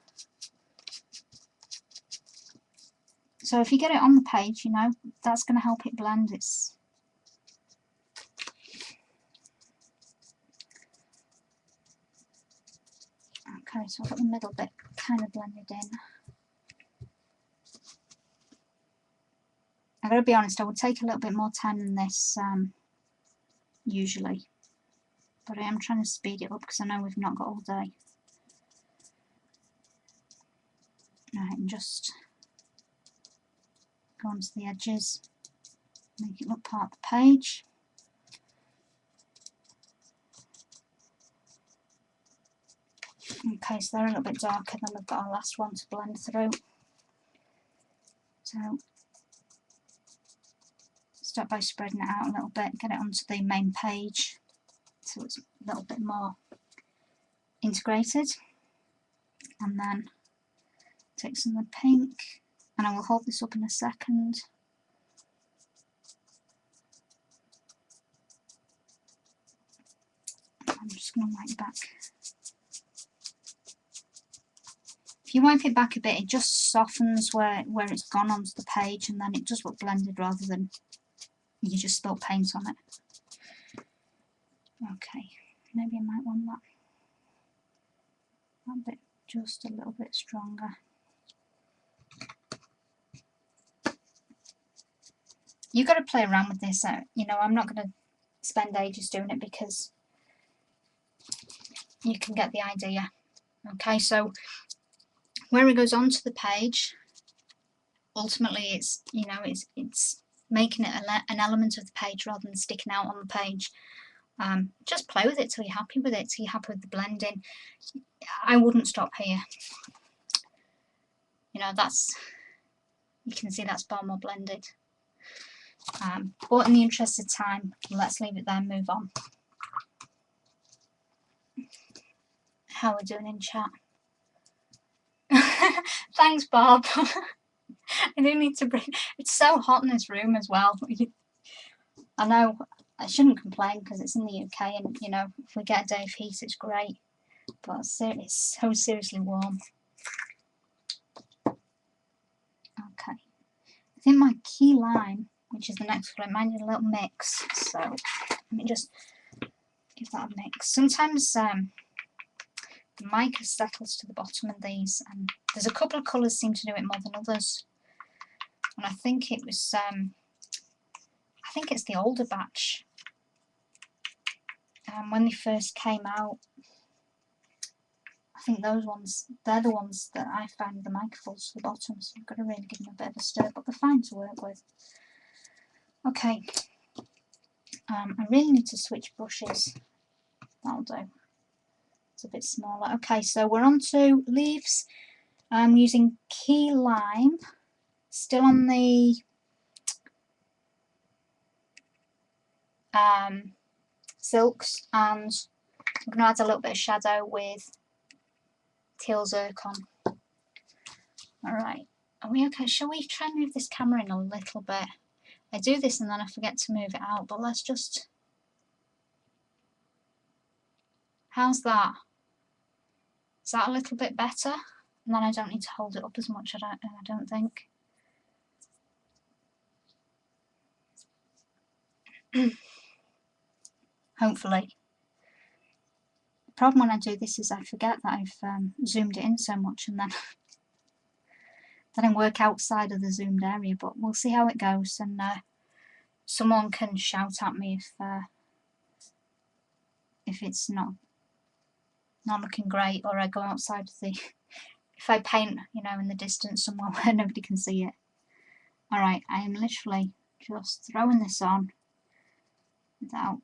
So if you get it on the page, you know, that's going to help it blend. It's okay, so I've got the middle bit kind of blended in. I've got to be honest, I would take a little bit more time than this usually, but I am trying to speed it up because I know we've not got all day. Right, and just go onto the edges, make it look part of the page. Okay, so they're a little bit darker, then we've got our last one to blend through. So start by spreading it out a little bit, get it onto the main page so it's a little bit more integrated, and then take some of the pink, and I will hold this up in a second. I'm just going to wipe back. If you wipe it back a bit, it just softens where it's gone onto the page, and then it does look blended rather than you just spilt paint on it. Okay, maybe I might want that bit just a little bit stronger. You've got to play around with this. You know, I'm not going to spend ages doing it because you can get the idea. Okay, so where it goes onto the page, ultimately it's, you know, it's making it an element of the page rather than sticking out on the page. Just play with it till you're happy with it, till you're happy with the blending. I wouldn't stop here. You know, that's, you can see that's far more blended. But in the interest of time, let's leave it there and move on. How are we doing in chat? Thanks, Bob. I do need to bring, it's so hot in this room as well. I know I shouldn't complain because it's in the UK, and you know, if we get a day of heat it's great, but it's so seriously warm. Okay, I think my key lime, which is the next colour, might need a little mix, so let me just give that a mix. Sometimes the mica settles to the bottom of these, and there's a couple of colours seem to do it more than others, and I think it was I think it's the older batch. When they first came out, I think those ones, they're the ones that I find the mica falls to the bottom, so I've got to really give them a bit of a stir, but they're fine to work with. Okay, I really need to switch brushes. That'll do. It's a bit smaller. Okay, so we're on to leaves. I'm using key lime, still on the silks, and I'm going to add a little bit of shadow with teal zircon. Alright, are we okay? Shall we try and move this camera in a little bit? I do this and then I forget to move it out, but let's just... How's that? Is that a little bit better? And then I don't need to hold it up as much, I don't think. Hopefully. The problem when I do this is I forget that I've zoomed it in so much, and then I work outside of the zoomed area, but we'll see how it goes, and someone can shout at me if it's not looking great, or I go outside of the... if I paint, you know, in the distance somewhere where nobody can see it. Alright, I am literally just throwing this on without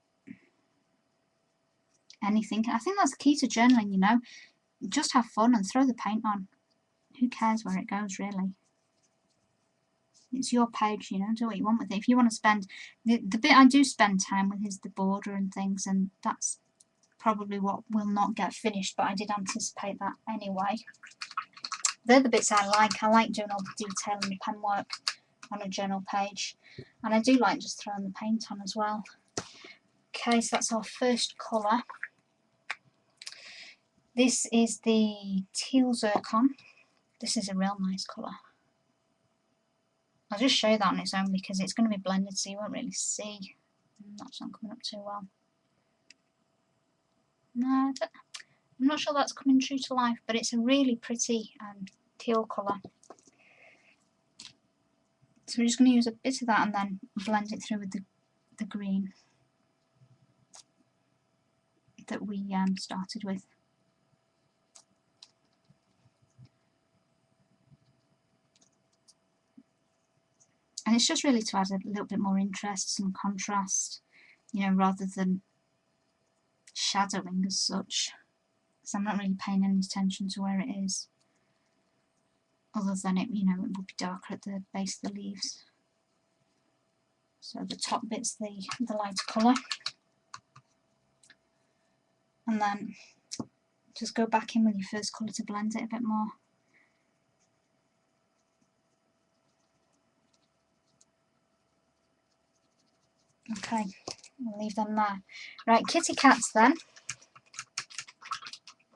anything. I think that's the key to journaling, you know. Just have fun and throw the paint on. Who cares where it goes, really? It's your page, you know, do what you want with it. If you want to spend... The bit I do spend time with is the border and things, and that's probably what will not get finished, but I did anticipate that anyway. They're the bits I like. I like doing all the detail and the pen work on a journal page, and I do like just throwing the paint on as well. Okay, so that's our first colour. This is the teal zircon. This is a real nice colour. I'll just show you that on its own because it's going to be blended, so you won't really see. That's not coming up too well. No, I'm not sure that's coming true to life, but it's a really pretty teal colour. So we're just going to use a bit of that and then blend it through with the green that we started with. And it's just really to add a little bit more interest, some contrast, you know, rather than shadowing as such. Because I'm not really paying any attention to where it is, other than it, you know, it will be darker at the base of the leaves. So the top bit's the lighter colour, and then just go back in with your first colour to blend it a bit more. Okay, I'll leave them there. Right, kitty cats then.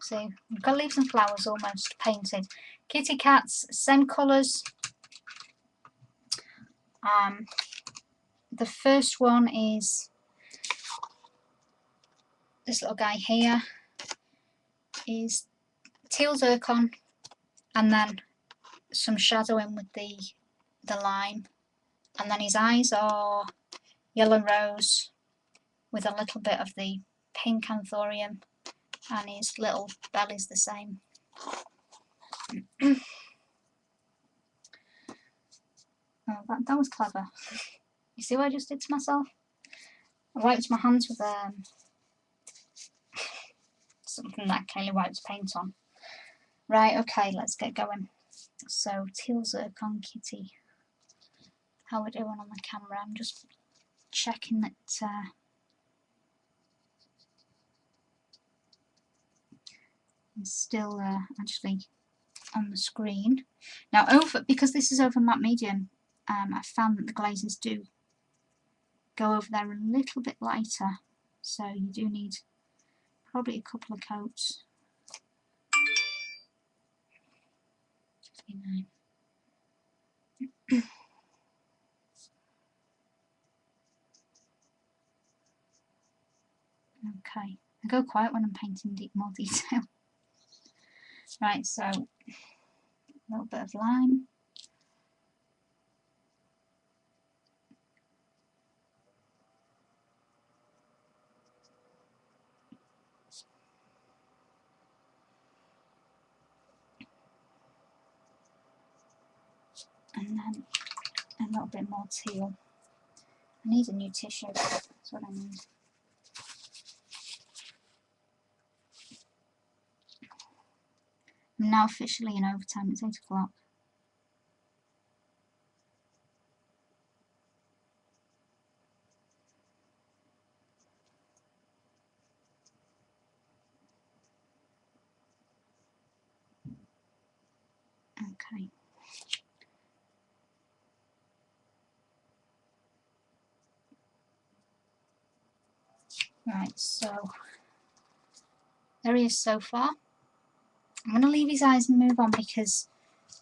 See, we've got leaves and flowers almost painted. Kitty cats, same colours. The first one is this little guy here, is teal zircon, and then some shadowing with the lime, and then his eyes are yellow rose with a little bit of the pink anthurium, and his little belly's the same. Oh, that was clever. You see what I just did to myself? I wiped my hands with something that clearly wipes paint on. Right, okay, let's get going. So, teal zircon kitty. How we're doing on the camera? I'm just checking that it's still actually on the screen. Now, because this is over matte medium, I found that the glazes do go over there a little bit lighter, so you do need probably a couple of coats. 59. Okay, I go quiet when I'm painting more detail. Right, so a little bit of lime. And then a little bit more teal. I need a new tissue, that's what I need. I'm now officially in overtime, it's 8 o'clock. Okay. Right, so there he is so far. I'm going to leave his eyes and move on because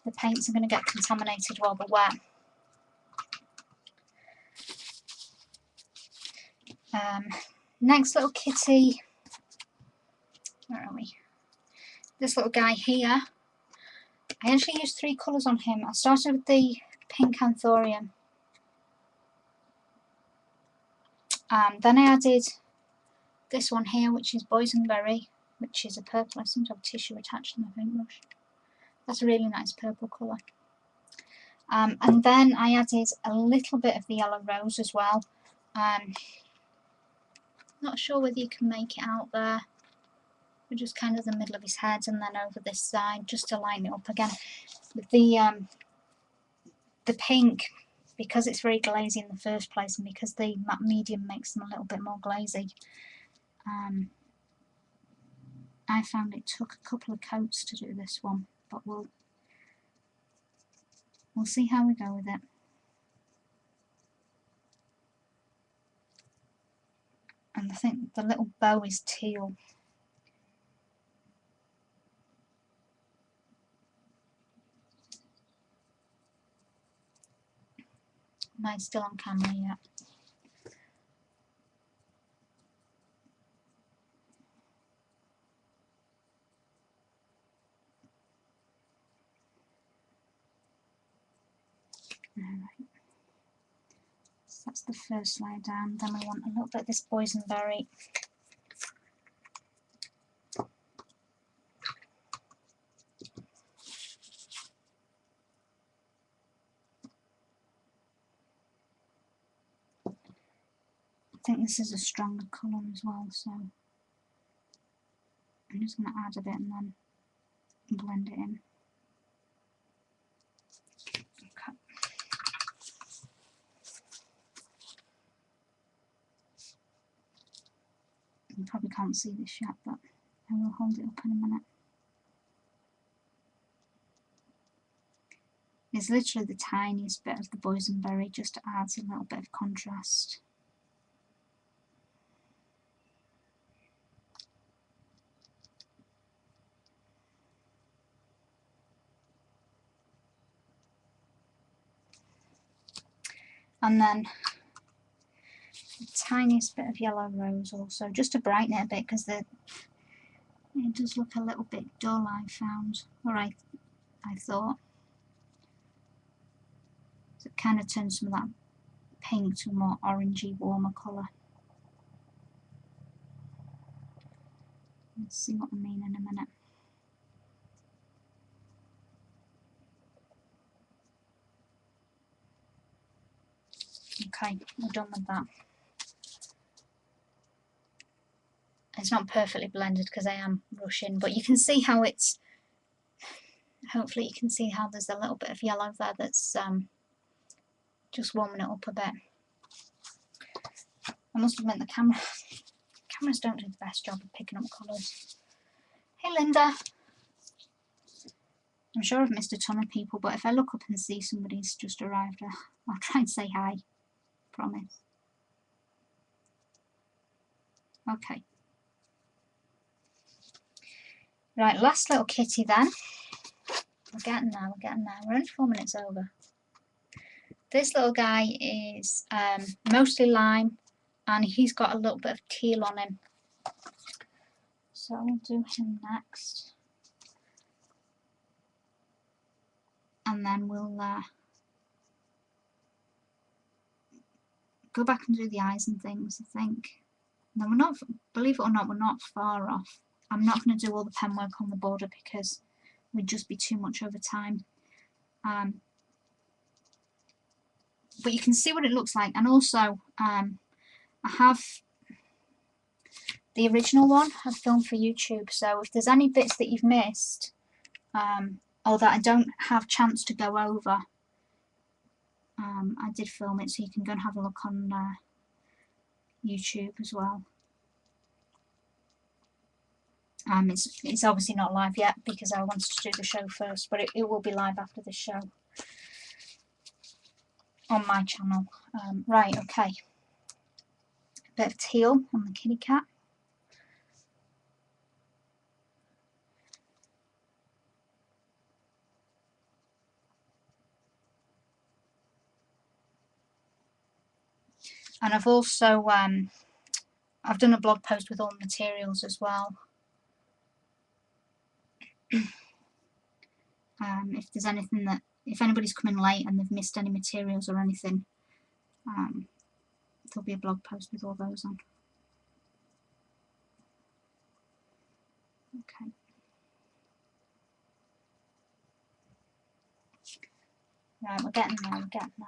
the paints are going to get contaminated while they're wet. Next little kitty, where are we? This little guy here. I actually used 3 colours on him. I started with the pink anthurium. Then I added this one here, which is boysenberry, which is a purple. I seem to have tissue attached to my paintbrush. That's a really nice purple colour. And then I added a little bit of the yellow rose as well. Not sure whether you can make it out there. But just kind of the middle of his head and then over this side, just to line it up again. With the pink, because it's very glazy in the first place, and because the matte medium makes them a little bit more glazy, I found it took a couple of coats to do this one, but we'll see how we go with it. And I think the little bow is teal. Mine's still on camera yet. Alright. So that's the first layer down. Then we want a little bit of this boysenberry. I think this is a stronger colour as well, so I'm just going to add a bit and then blend it in. Okay. You probably can't see this yet, but I will hold it up in a minute. It's literally the tiniest bit of the boysenberry, just to add a little bit of contrast. And then the tiniest bit of yellow rose also, just to brighten it a bit, because it does look a little bit dull, I found, or I thought. So it kind of turns some of that pink to a more orangey, warmer colour. Let's see what I mean in a minute. Okay, we're done with that. It's not perfectly blended because I am rushing, but you can see how it's, hopefully you can see how there's a little bit of yellow there that's just warming it up a bit. I must admit the cameras don't do the best job of picking up colours. Hey Linda! I'm sure I've missed a ton of people, but if I look up and see somebody's just arrived, I'll try and say hi. Promise. Okay. Right, last little kitty then. We're getting there, We're only 4 minutes over. This little guy is mostly lime, and he's got a little bit of teal on him. So I'll do him next. And then we'll go back and do the eyes and things, I think. Now we're not, believe it or not, we're not far off. I'm not going to do all the pen work on the border because we'd just be too much over time. But you can see what it looks like, and also I have the original one I've filmed for YouTube, so if there's any bits that you've missed or that I don't have chance to go over, I did film it, so you can go and have a look on YouTube as well. It's obviously not live yet because I wanted to do the show first, but it will be live after the show on my channel. Right, okay. A bit of teal on the kitty cat. And I've also I've done a blog post with all the materials as well. If there's anything that, if anybody's coming late and they've missed any materials or anything, there'll be a blog post with all those on. Okay. Right, we're getting there, we're getting there.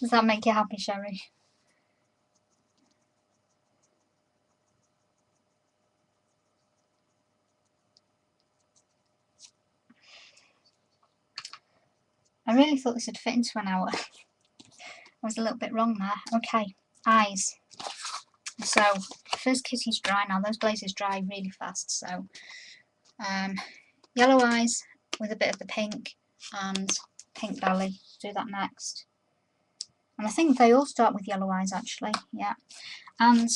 Does that make you happy, Sherry? I really thought this would fit into an hour. I was a little bit wrong there. Okay, eyes. So, first kitty's dry now. Those glazes dry really fast. So, yellow eyes with a bit of the pink and pink belly. Do that next. And I think they all start with yellow eyes actually. Yeah. And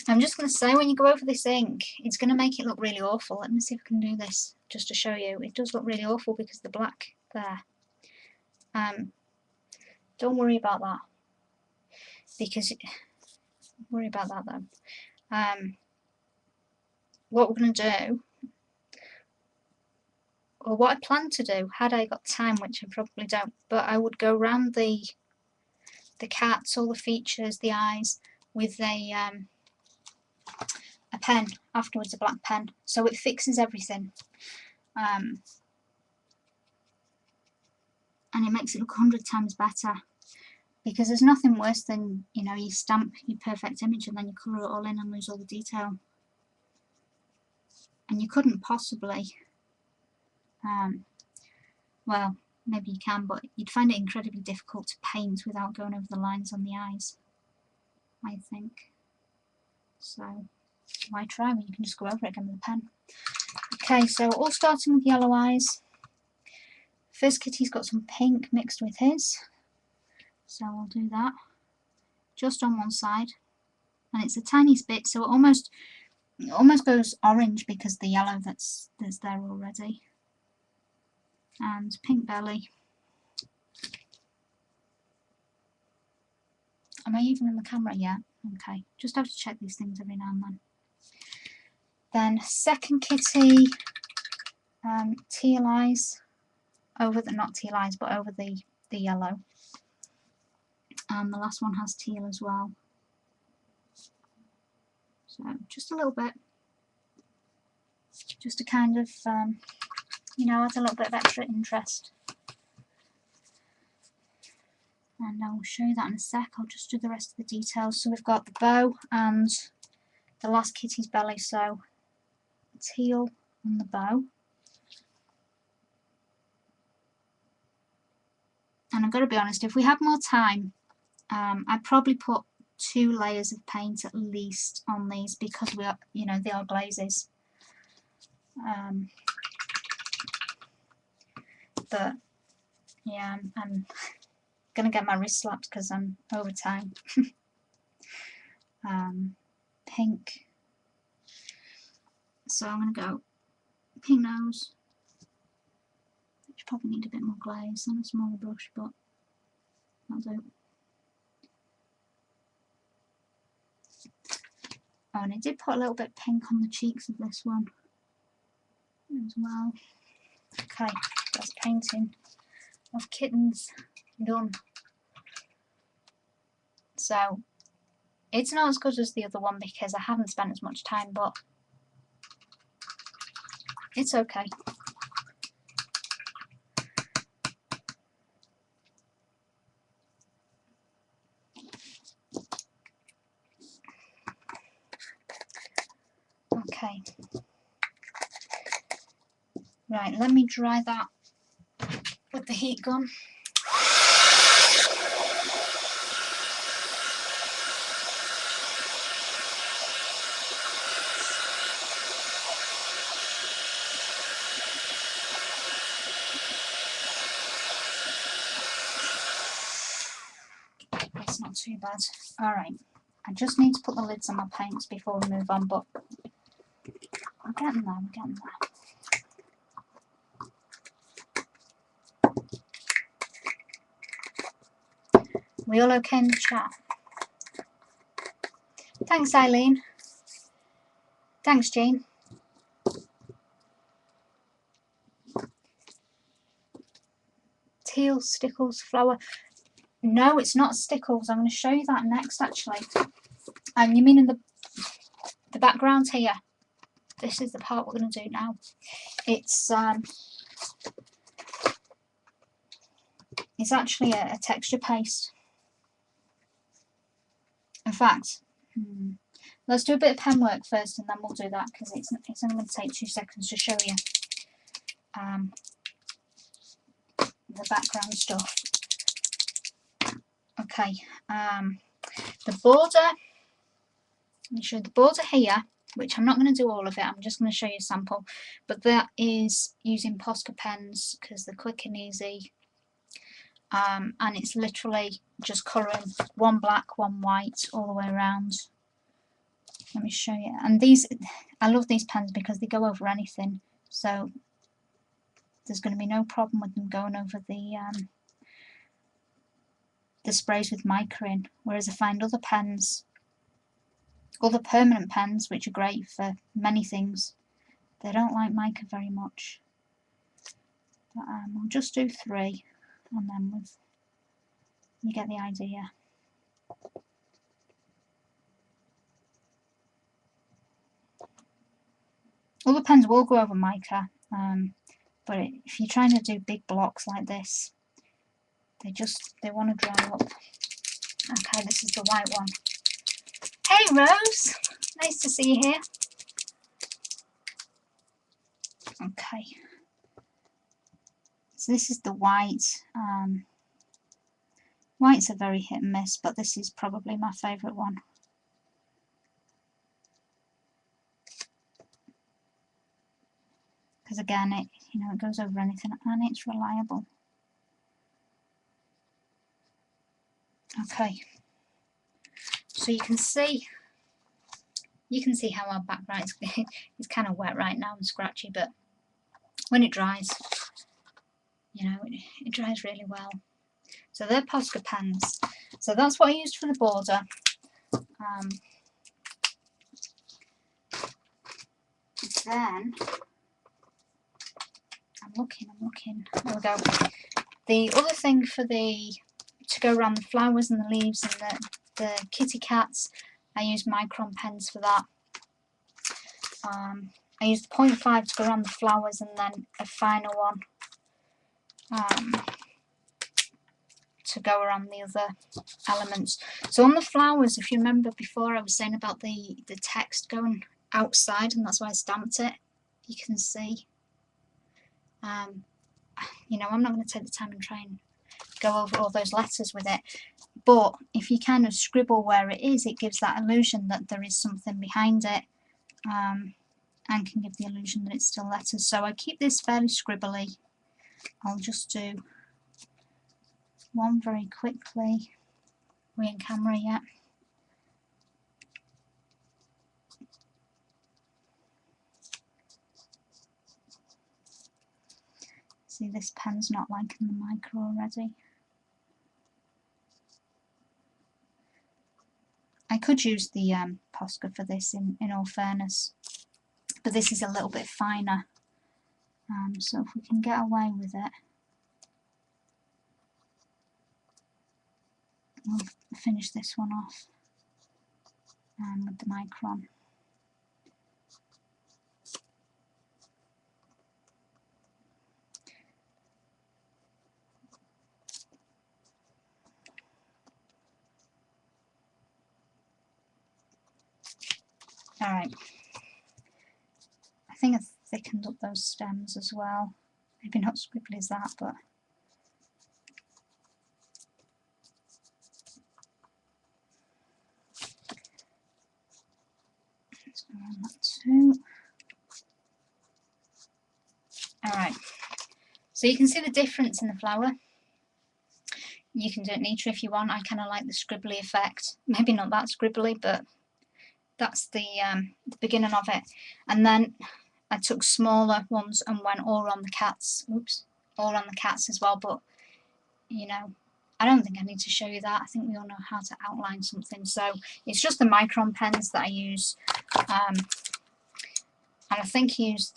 I'm just going to say, when you go over this ink, it's going to make it look really awful. Let me see if I can do this just to show you. It does look really awful because of the black there. Don't worry about that. Worry about that though. What we're going to do, or what I plan to do, had I got time, which I probably don't, but I would go around the cats, all the features, the eyes, with a pen afterwards, a black pen, so it fixes everything, and it makes it look 100 times better, because there's nothing worse than, you know, you stamp your perfect image and then you colour it all in and lose all the detail, and you couldn't possibly, well, maybe you can, but you'd find it incredibly difficult to paint without going over the lines on the eyes, I think. So why try when you can just go over it again with a pen? Okay, so all starting with yellow eyes. First kitty's got some pink mixed with his, so we'll do that just on one side, and it's the tiniest bit, so it almost goes orange because the yellow that's there already. And pink belly. Am I even in the camera yet? Okay, just have to check these things every now and then. Then second kitty, teal eyes, over the, not teal eyes, but over the yellow. And the last one has teal as well. So just a little bit, just to kind of, you know, add a little bit of extra interest. And I will show you that in a sec. I'll just do the rest of the details. So we've got the bow and the last kitty's belly, so teal on the bow. And I've got to be honest, if we had more time, I'd probably put 2 layers of paint at least on these, because we are, you know, they are glazes. But yeah, I'm gonna get my wrist slapped because I'm over time. Pink. So I'm gonna go pink nose, which probably need a bit more glaze and a smaller brush, but that'll do. Oh, and I did put a little bit pink on the cheeks of this one as well. Okay, that's painting of kittens done. So it's not as good as the other one because I haven't spent as much time, but it's okay. Okay. Right, let me dry that with the heat gun. too bad. Alright, I just need to put the lids on my paints before we move on, but I'm getting there, I'm getting there. We all okay in the chat? Thanks, Eileen. Thanks, Jean. Teal, stickles, flower. No, it's not stickles. I'm going to show you that next, actually. And you mean in the background here? This is the part we're going to do now. It's actually a texture paste. In fact, let's do a bit of pen work first, and then we'll do that, because it's only going to take 2 seconds to show you the background stuff. Okay, the border. Let me show you the border here, which I'm not going to do all of it. I'm just going to show you a sample, but that is using Posca pens because they're quick and easy. And it's literally just colouring one black, one white all the way around. Let me show you. And these, I love these pens because they go over anything, so there's going to be no problem with them going over the sprays with mica in. Whereas I find other pens, other permanent pens, which are great for many things, they don't like mica very much. But we'll just do 3, and then you get the idea. Other pens will go over mica, but if you're trying to do big blocks like this, they want to dry up. Okay, this is the white one. Hey Rose, nice to see you here. Okay, so this is the white. Whites are very hit and miss, but this is probably my favourite one. Because again, it goes over anything and it's reliable. Okay, so you can see how our background is kind of wet right now and scratchy, but when it dries, it dries really well. So they're Posca pens. So that's what I used for the border. Then I'm looking. There we go. The other thing to go around the flowers and the leaves and the kitty cats, I use micron pens for that. I used the 0.5 to go around the flowers, and then a finer one to go around the other elements. So on the flowers, if you remember before, I was saying about the text going outside, and that's why I stamped it. You can see. I'm not going to take the time and try and go over all those letters with it, but if you kind of scribble where it is, it gives that illusion that there is something behind it, and can give the illusion that it's still letters. So I keep this fairly scribbly. I'll just do one very quickly. We're in camera yet. See, this pen's not liking the mica already. I could use the Posca for this in all fairness, but this is a little bit finer. So if we can get away with it, we'll finish this one off with the micron. Alright, I think I've thickened up those stems as well. Maybe not squiggly as that, but let's go around that too. Alright, so you can see the difference in the flower. You can do it neater if you want. I kind of like the scribbly effect. Maybe not that scribbly, but that's the beginning of it. And then I took smaller ones and went all around the cats. Oops, all around the cats as well. But you know, I don't think I need to show you that. I think we all know how to outline something. So it's just the micron pens that I use, and I think I use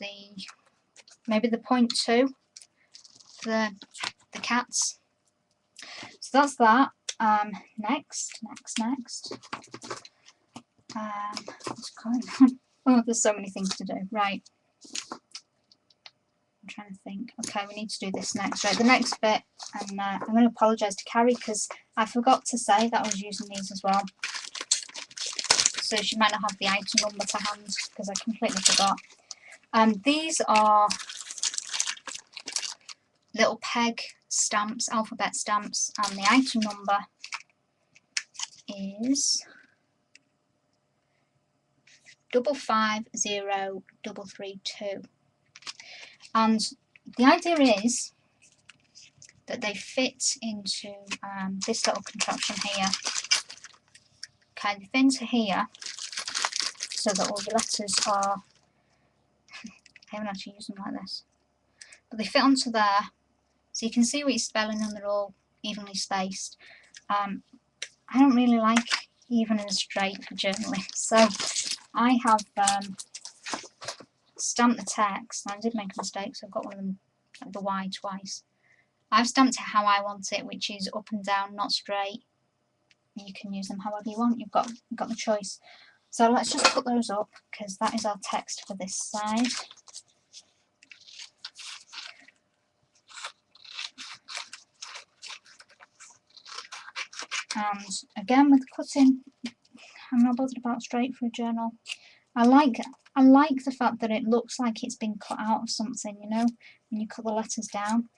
maybe the 0.2 for the cats. So that's that. Next. What's going on? Oh, there's so many things to do. Right. I'm trying to think. Okay, we need to do this next. Right, the next bit, and I'm going to apologise to Carrie because I forgot to say that I was using these as well. So she might not have the item number to hand because I completely forgot. These are little peg stamps, alphabet stamps, and the item number is 550332. And the idea is that they fit into this little contraption here. Okay, they fit into here so that all the letters are, I haven't actually used them like this, but they fit onto there so you can see what you're spelling and they're all evenly spaced. I don't really like even and straight for journaling, so I have stamped the text. I did make a mistake, so I've got one of them, like the Y twice. I've stamped it how I want it, which is up and down, not straight. You can use them however you want, you've got the choice. So let's just put those up because that is our text for this side. And again with cutting, I'm not bothered about straight for a journal. I like the fact that it looks like it's been cut out of something, you know, when you cut the letters down.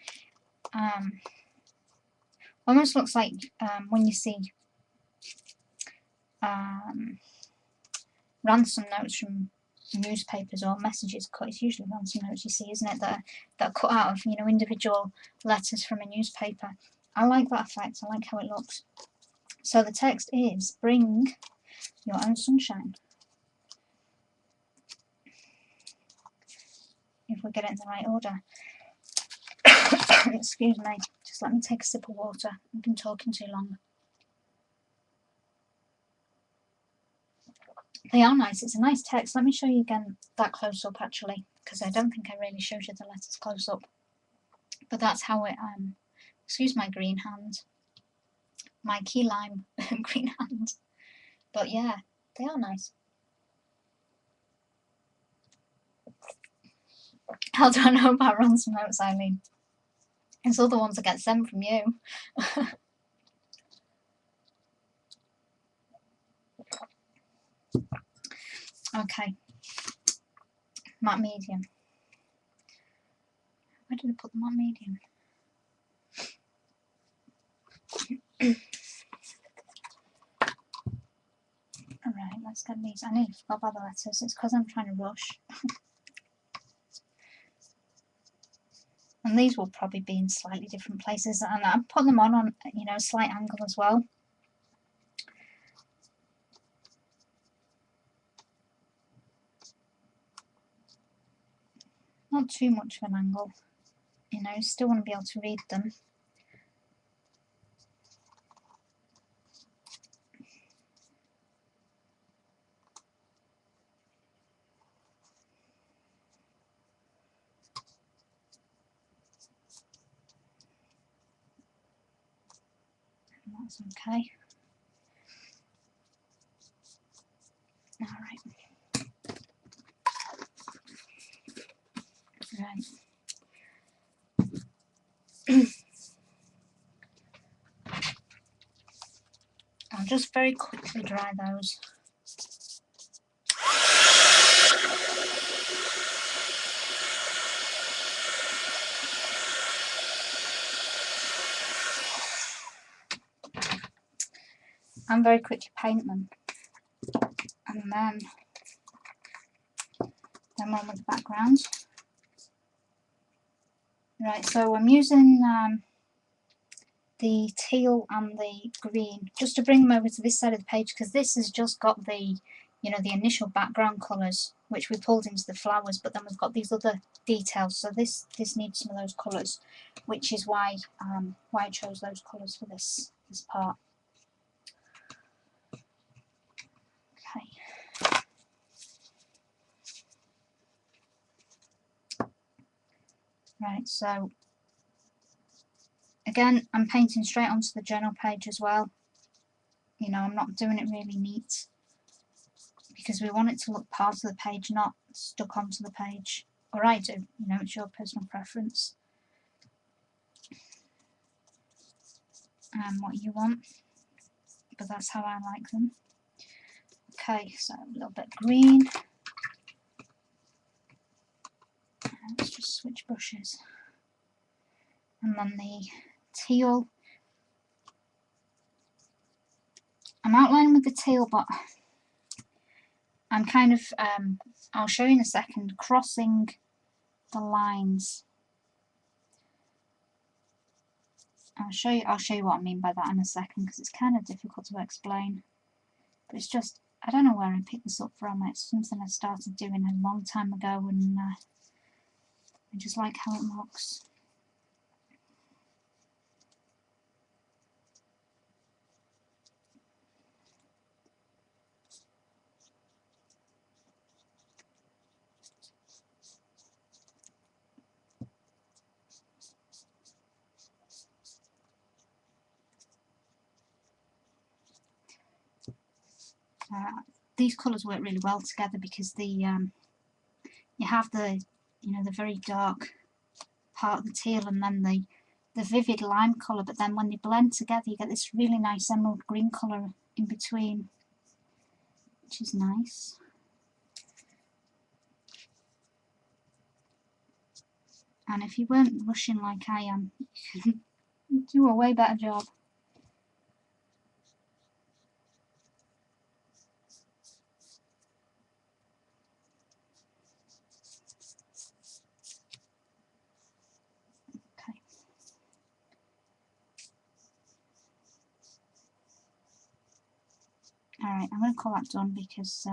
Almost looks like when you see ransom notes from newspapers or messages cut. It's usually ransom notes you see, isn't it, that are cut out of, you know, individual letters from a newspaper. I like that effect. I like how it looks. So the text is bring your own sunshine. If we get it in the right order. Excuse me, just let me take a sip of water. I've been talking too long. They are nice. It's a nice text. Let me show you again that close up actually, because I don't think I really showed you the letters close up. But that's how it excuse my green hand. My key lime green hand. But yeah, they are nice. How do I know about ransom notes, Eileen? It's all the ones that get sent from you. Okay. Matte medium. Where did I put the matte medium? Alright, let's get these. I nearly forgot about the letters. It's because I'm trying to rush. And these will probably be in slightly different places. And I put them on you know, a slight angle as well. Not too much of an angle. You know, still want to be able to read them. That's okay. Alright. Right. I'll just very quickly dry those. And very quickly paint them. And then one with the background. Right, so I'm using the teal and the green, just to bring them over to this side of the page, because this has just got the, you know, the initial background colours which we pulled into the flowers, but then we've got these other details, so this needs some of those colours, which is why I chose those colours for this part. Okay. Right, so again, I'm painting straight onto the journal page as well. You know, I'm not doing it really neat because we want it to look part of the page, not stuck onto the page. Or I do, you know, it's your personal preference. And what you want, but that's how I like them. Okay, so a little bit green. Let's just switch brushes. And then the teal. I'm outlining with the teal, but I'm kind of, I'll show you in a second, crossing the lines. I'll show you what I mean by that in a second, because it's kind of difficult to explain. But it's just, I don't know where I picked this up from. It's something I started doing a long time ago, and I just like how it looks. These colours work really well together because the you have the, you know, the very dark part of the teal and then the vivid lime colour, but then when they blend together you get this really nice emerald green colour in between, which is nice. And if you weren't rushing like I am, you could do a way better job. Alright, I'm going to call that done because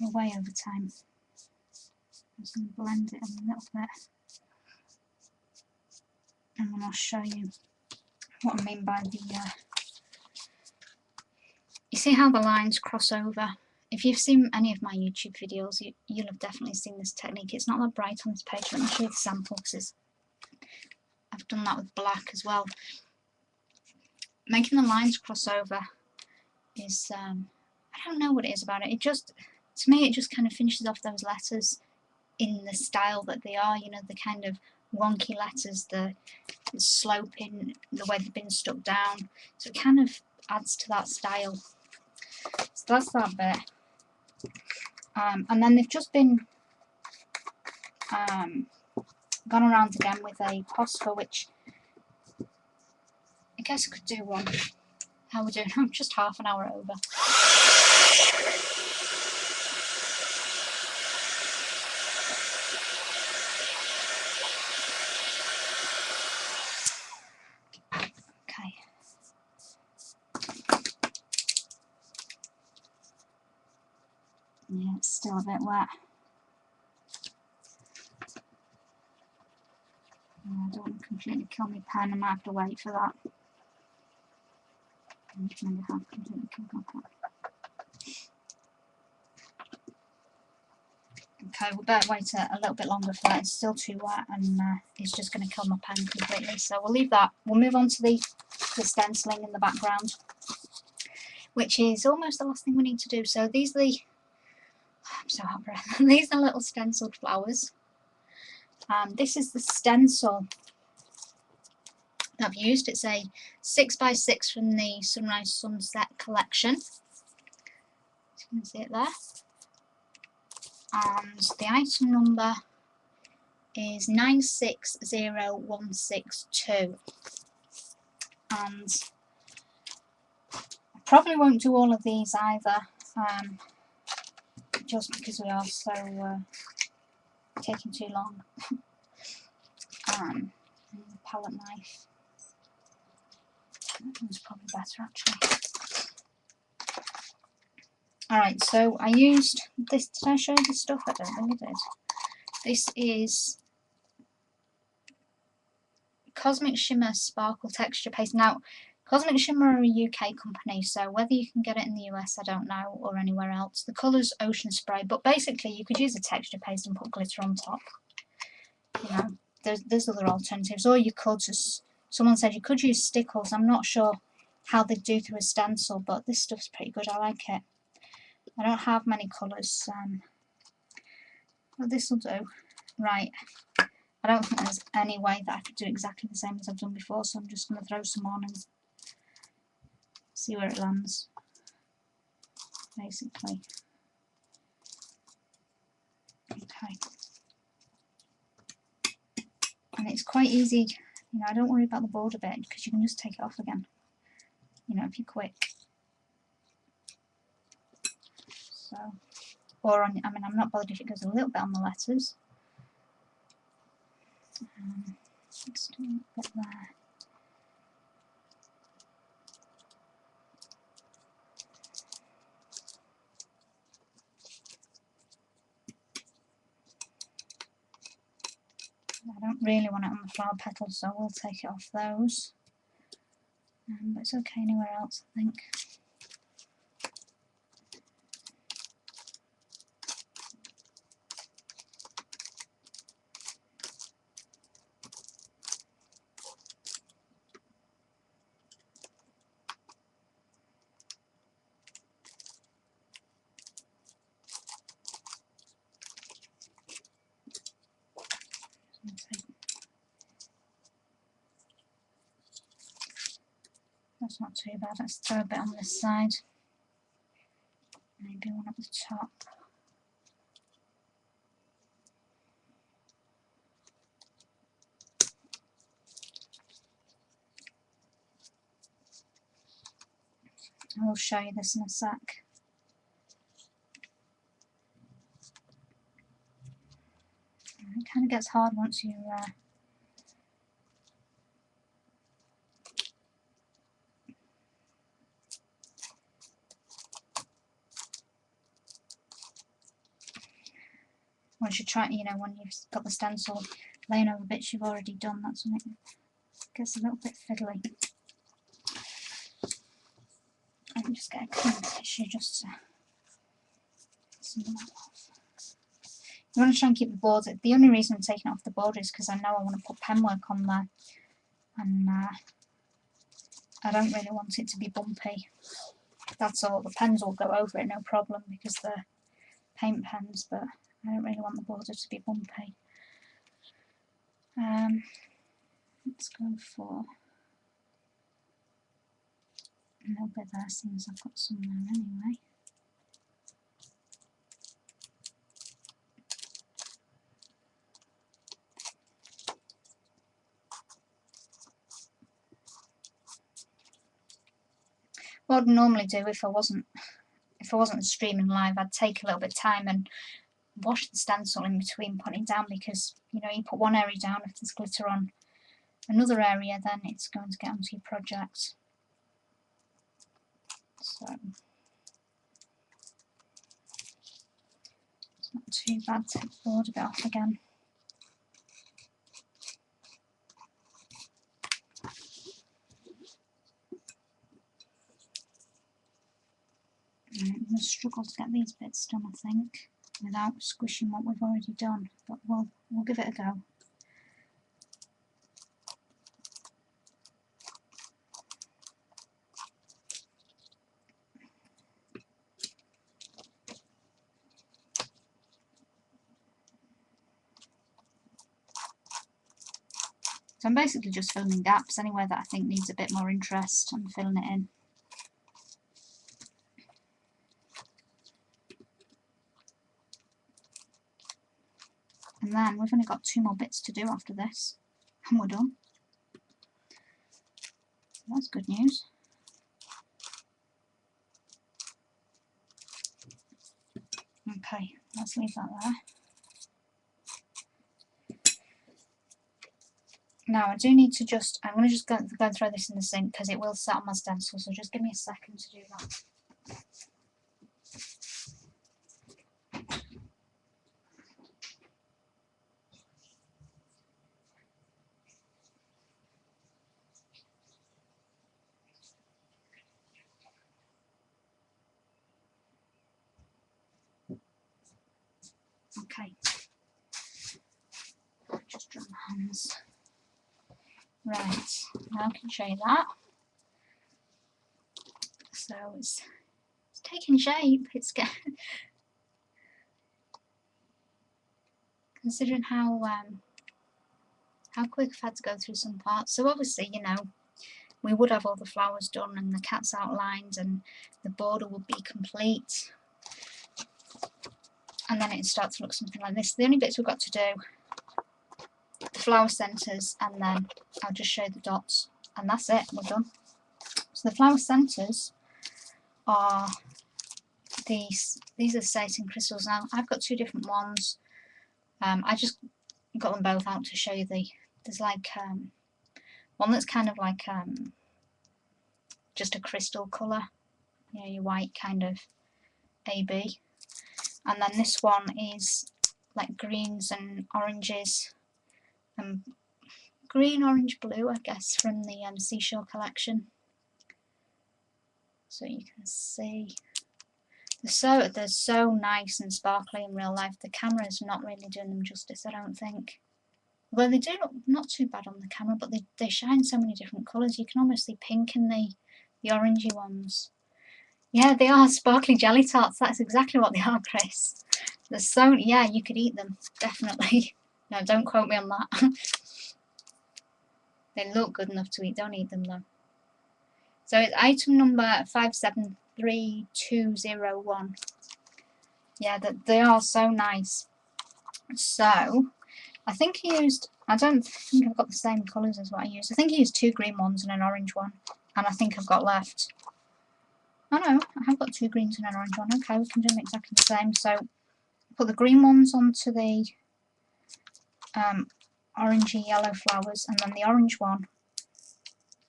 we're way over time. I'm just going to blend it a little bit, and then I'll show you what I mean by the... You see how the lines cross over? If you've seen any of my YouTube videos, you'll have definitely seen this technique. It's not that bright on this page. Let me show you the sample because I've done that with black as well. Making the lines cross over is, I don't know what it is about it. It just, to me, it just kind of finishes off those letters in the style that they are, you know, the kind of wonky letters, the sloping, the way they've been stuck down. So it kind of adds to that style. So that's that bit. And then they've just been gone around again with a posca, which I guess I could do one. How we're doing? I'm just half an hour over. Okay. Yeah, it's still a bit wet. I don't want to completely kill my pen. I might have to wait for that. Maybe I have completely killed my pen. Okay, we better wait a little bit longer for that. It's still too wet and it's just going to kill my pen completely. So we'll leave that. We'll move on to the stenciling in the background, which is almost the last thing we need to do. So these are the... I'm so out of breath. These are little stenciled flowers. This is the stencil that I've used. It's a 6x6 from the Sunrise Sunset collection. You can see it there. And the item number is 960162. And I probably won't do all of these either, just because we are so taking too long. And the palette knife. That one's probably better actually. Alright, so I used this. Did I show you this stuff? I don't think I did. This is Cosmic Shimmer Sparkle Texture Paste. Now, Cosmic Shimmer are a UK company, so whether you can get it in the US, I don't know, or anywhere else. The colour's Ocean Spray, but basically you could use a texture paste and put glitter on top. You know, there's other alternatives, or you could just, someone said you could use stickles. I'm not sure how they do through a stencil, but this stuff's pretty good. I like it. I don't have many colours, but this will do. Right, I don't think there's any way that I could do exactly the same as I've done before, so I'm just going to throw some on and see where it lands, basically. Okay. And it's quite easy, you know, I don't worry about the border bit because you can just take it off again, you know, if you're quick. So, or on, I mean, I'm not bothered if it goes a little bit on the letters. Let's do a bit there. I don't really want it on the flower petals, so we'll take it off those. But it's okay anywhere else, I think. That's not too bad. Let's throw a bit on this side. Maybe one at the top. I will show you this in a sec. It kind of gets hard once you once you try, you know, when you've got the stencil laying over bits you've already done, that's when it gets a little bit fiddly. I can just get a clean tissue just to some of that off. You want to try and keep the border. The only reason I'm taking off the border is because I know I want to put pen work on there, and I don't really want it to be bumpy. That's all. The pens will go over it, no problem, because they're paint pens, but I don't really want the border to be bumpy. Let's go for a little bit there, since I've got some there anyway. What I'd normally do if I wasn't streaming live, I'd take a little bit of time and wash the stencil in between putting it down, because you know, you put one area down, if there's glitter on another area, then it's going to get onto your project. So it's not too bad to border it off again. I'm going to struggle to get these bits done, I think, without squishing what we've already done, but we'll give it a go. So I'm basically just filling gaps anywhere that I think needs a bit more interest. I'm filling it in. And then we've only got 2 more bits to do after this, and we're done. So that's good news. Okay, let's leave that there. Now I do need to just, I'm going to just go and throw this in the sink because it will set on my stencil, so just give me a second to do that. Okay, just dry my hands. Right, now I can show you that. So it's taking shape. It's considering how quick I've had to go through some parts. So obviously, you know, we would have all the flowers done and the cats outlined and the border would be complete. And then it'd start to look something like this. The only bits we've got to do, the flower centres, and then I'll just show the dots. And that's it, we're done. So the flower centres are these are satin crystals. Now I've got two different ones. I just got them both out to show you there's like one that's kind of like just a crystal colour, you know, your white kind of AB, and then this one is like greens and oranges, and green, orange, blue, I guess, from the Seashore collection. So you can see they're so nice and sparkly in real life. The camera's not really doing them justice, I don't think. Well, they do look not too bad on the camera, but they shine so many different colours. You can almost see pink in the orangey ones. Yeah, they are sparkly jelly tarts. That's exactly what they are, Chris. They're so, yeah, you could eat them, definitely. No, don't quote me on that. They look good enough to eat. Don't eat them, though. So it's item number 573201. Yeah, they are so nice. So I think he used, I don't think I've got the same colours as what I used. I think he used 2 green ones and an orange one. And I think I've got left. Oh no, I have got 2 greens and an orange one. Okay, we can do them exactly the same. So put the green ones onto the orangey yellow flowers, and then the orange one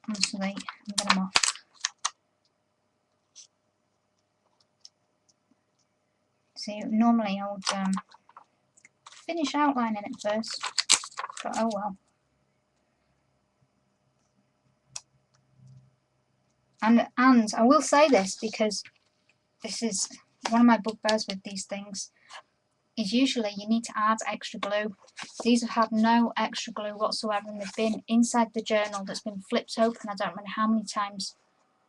onto the, get them off. See, normally I would finish outlining it first, but oh well. And I will say this, because this is one of my bugbears with these things, is usually you need to add extra glue. These have had no extra glue whatsoever, and they've been inside the journal that's been flipped open I don't know how many times,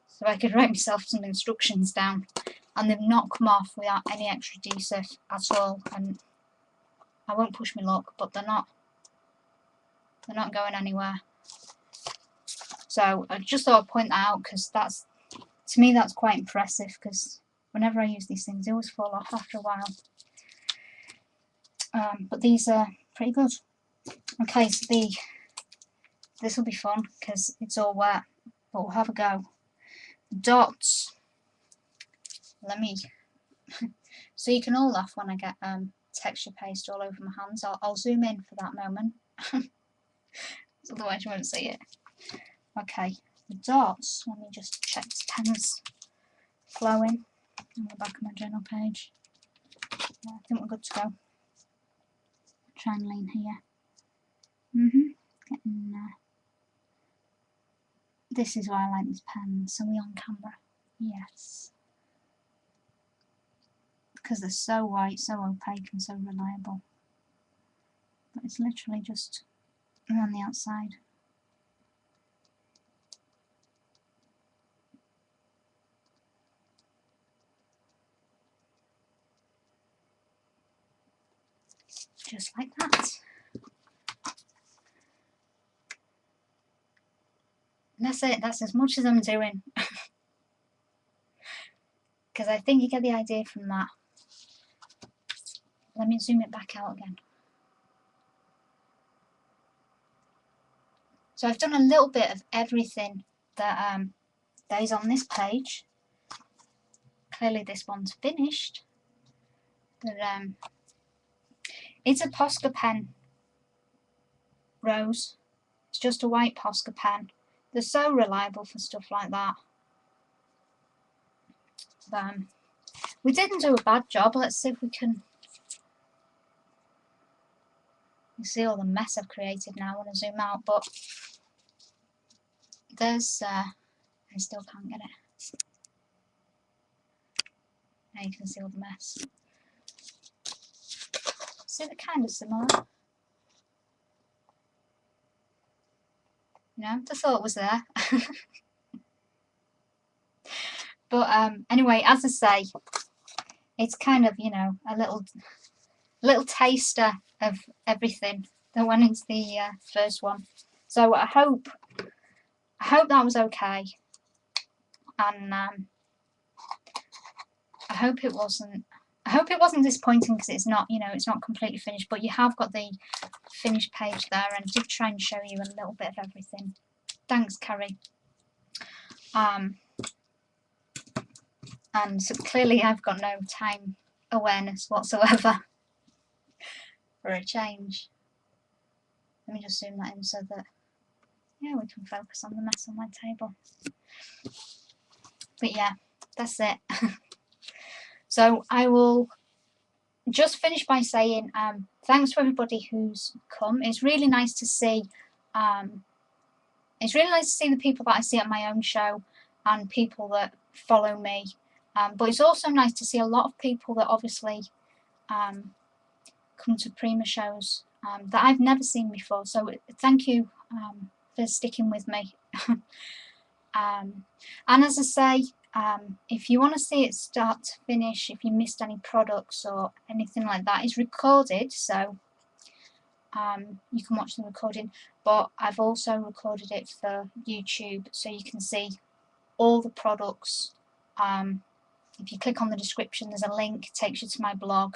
so I could write myself some instructions down, and they've not come off without any extra adhesive at all. And I won't push my luck, but they're not going anywhere. So I just thought I'd point that out, because that's, to me, that's quite impressive, because whenever I use these things they always fall off after a while. But these are pretty good. Okay, so this will be fun because it's all wet, but we'll have a go. Dots. Let me. So you can all laugh when I get texture paste all over my hands. I'll zoom in for that moment, otherwise you won't see it. Okay, the dots. Let me just check this pen's flowing on the back of my journal page. Yeah, I think we're good to go. Try and lean here. Getting this is why I like these pens. Are we on camera? Yes. Because they're so white, so opaque and so reliable. But it's literally just around the outside. Just like that. And that's it, that's as much as I'm doing. Because I think you get the idea from that. Let me zoom it back out again. So I've done a little bit of everything that is on this page. Clearly this one's finished. But it's a Posca pen, Rose. It's just a white Posca pen. They're so reliable for stuff like that. We didn't do a bad job. Let's see if we can. You see all the mess I've created now. I want to zoom out, but there's. I still can't get it. Now you can see all the mess. See, they're kind of similar. You know, the thought was there. But anyway, as I say, it's kind of, you know, a little taster of everything that went into the first one. So I hope that was okay, and I hope it wasn't disappointing, because it's not, you know, it's not completely finished, but you have got the finished page there, and I did try and show you a little bit of everything. Thanks, Carrie. And so clearly I've got no time awareness whatsoever for a change. Let me just zoom that in so that, yeah, we can focus on the mess on my table. But yeah, that's it. So I will just finish by saying thanks to everybody who's come. It's really nice to see. It's really nice to see the people that I see at my own show and people that follow me. But it's also nice to see a lot of people that obviously come to Prima shows that I've never seen before. So thank you for sticking with me. And as I say, if you want to see it start to finish, if you missed any products or anything like that, it's recorded, so you can watch the recording. But I've also recorded it for YouTube, so you can see all the products. If you click on the description, there's a link, it takes you to my blog.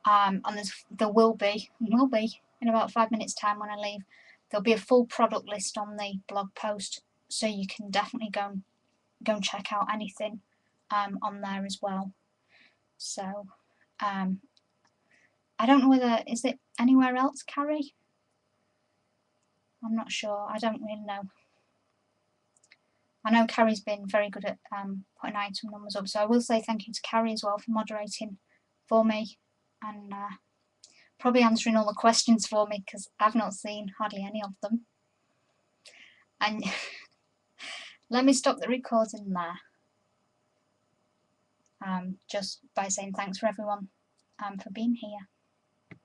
And there will be in about 5 minutes time when I leave, there'll be a full product list on the blog post, so you can definitely go and check out anything on there as well. So I don't know whether, is it anywhere else, Carrie? I'm not sure, I don't really know. I know Carrie's been very good at putting item numbers up, so I will say thank you to Carrie as well for moderating for me and probably answering all the questions for me, because I've not seen hardly any of them. And let me stop the recording there, just by saying thanks for everyone for being here.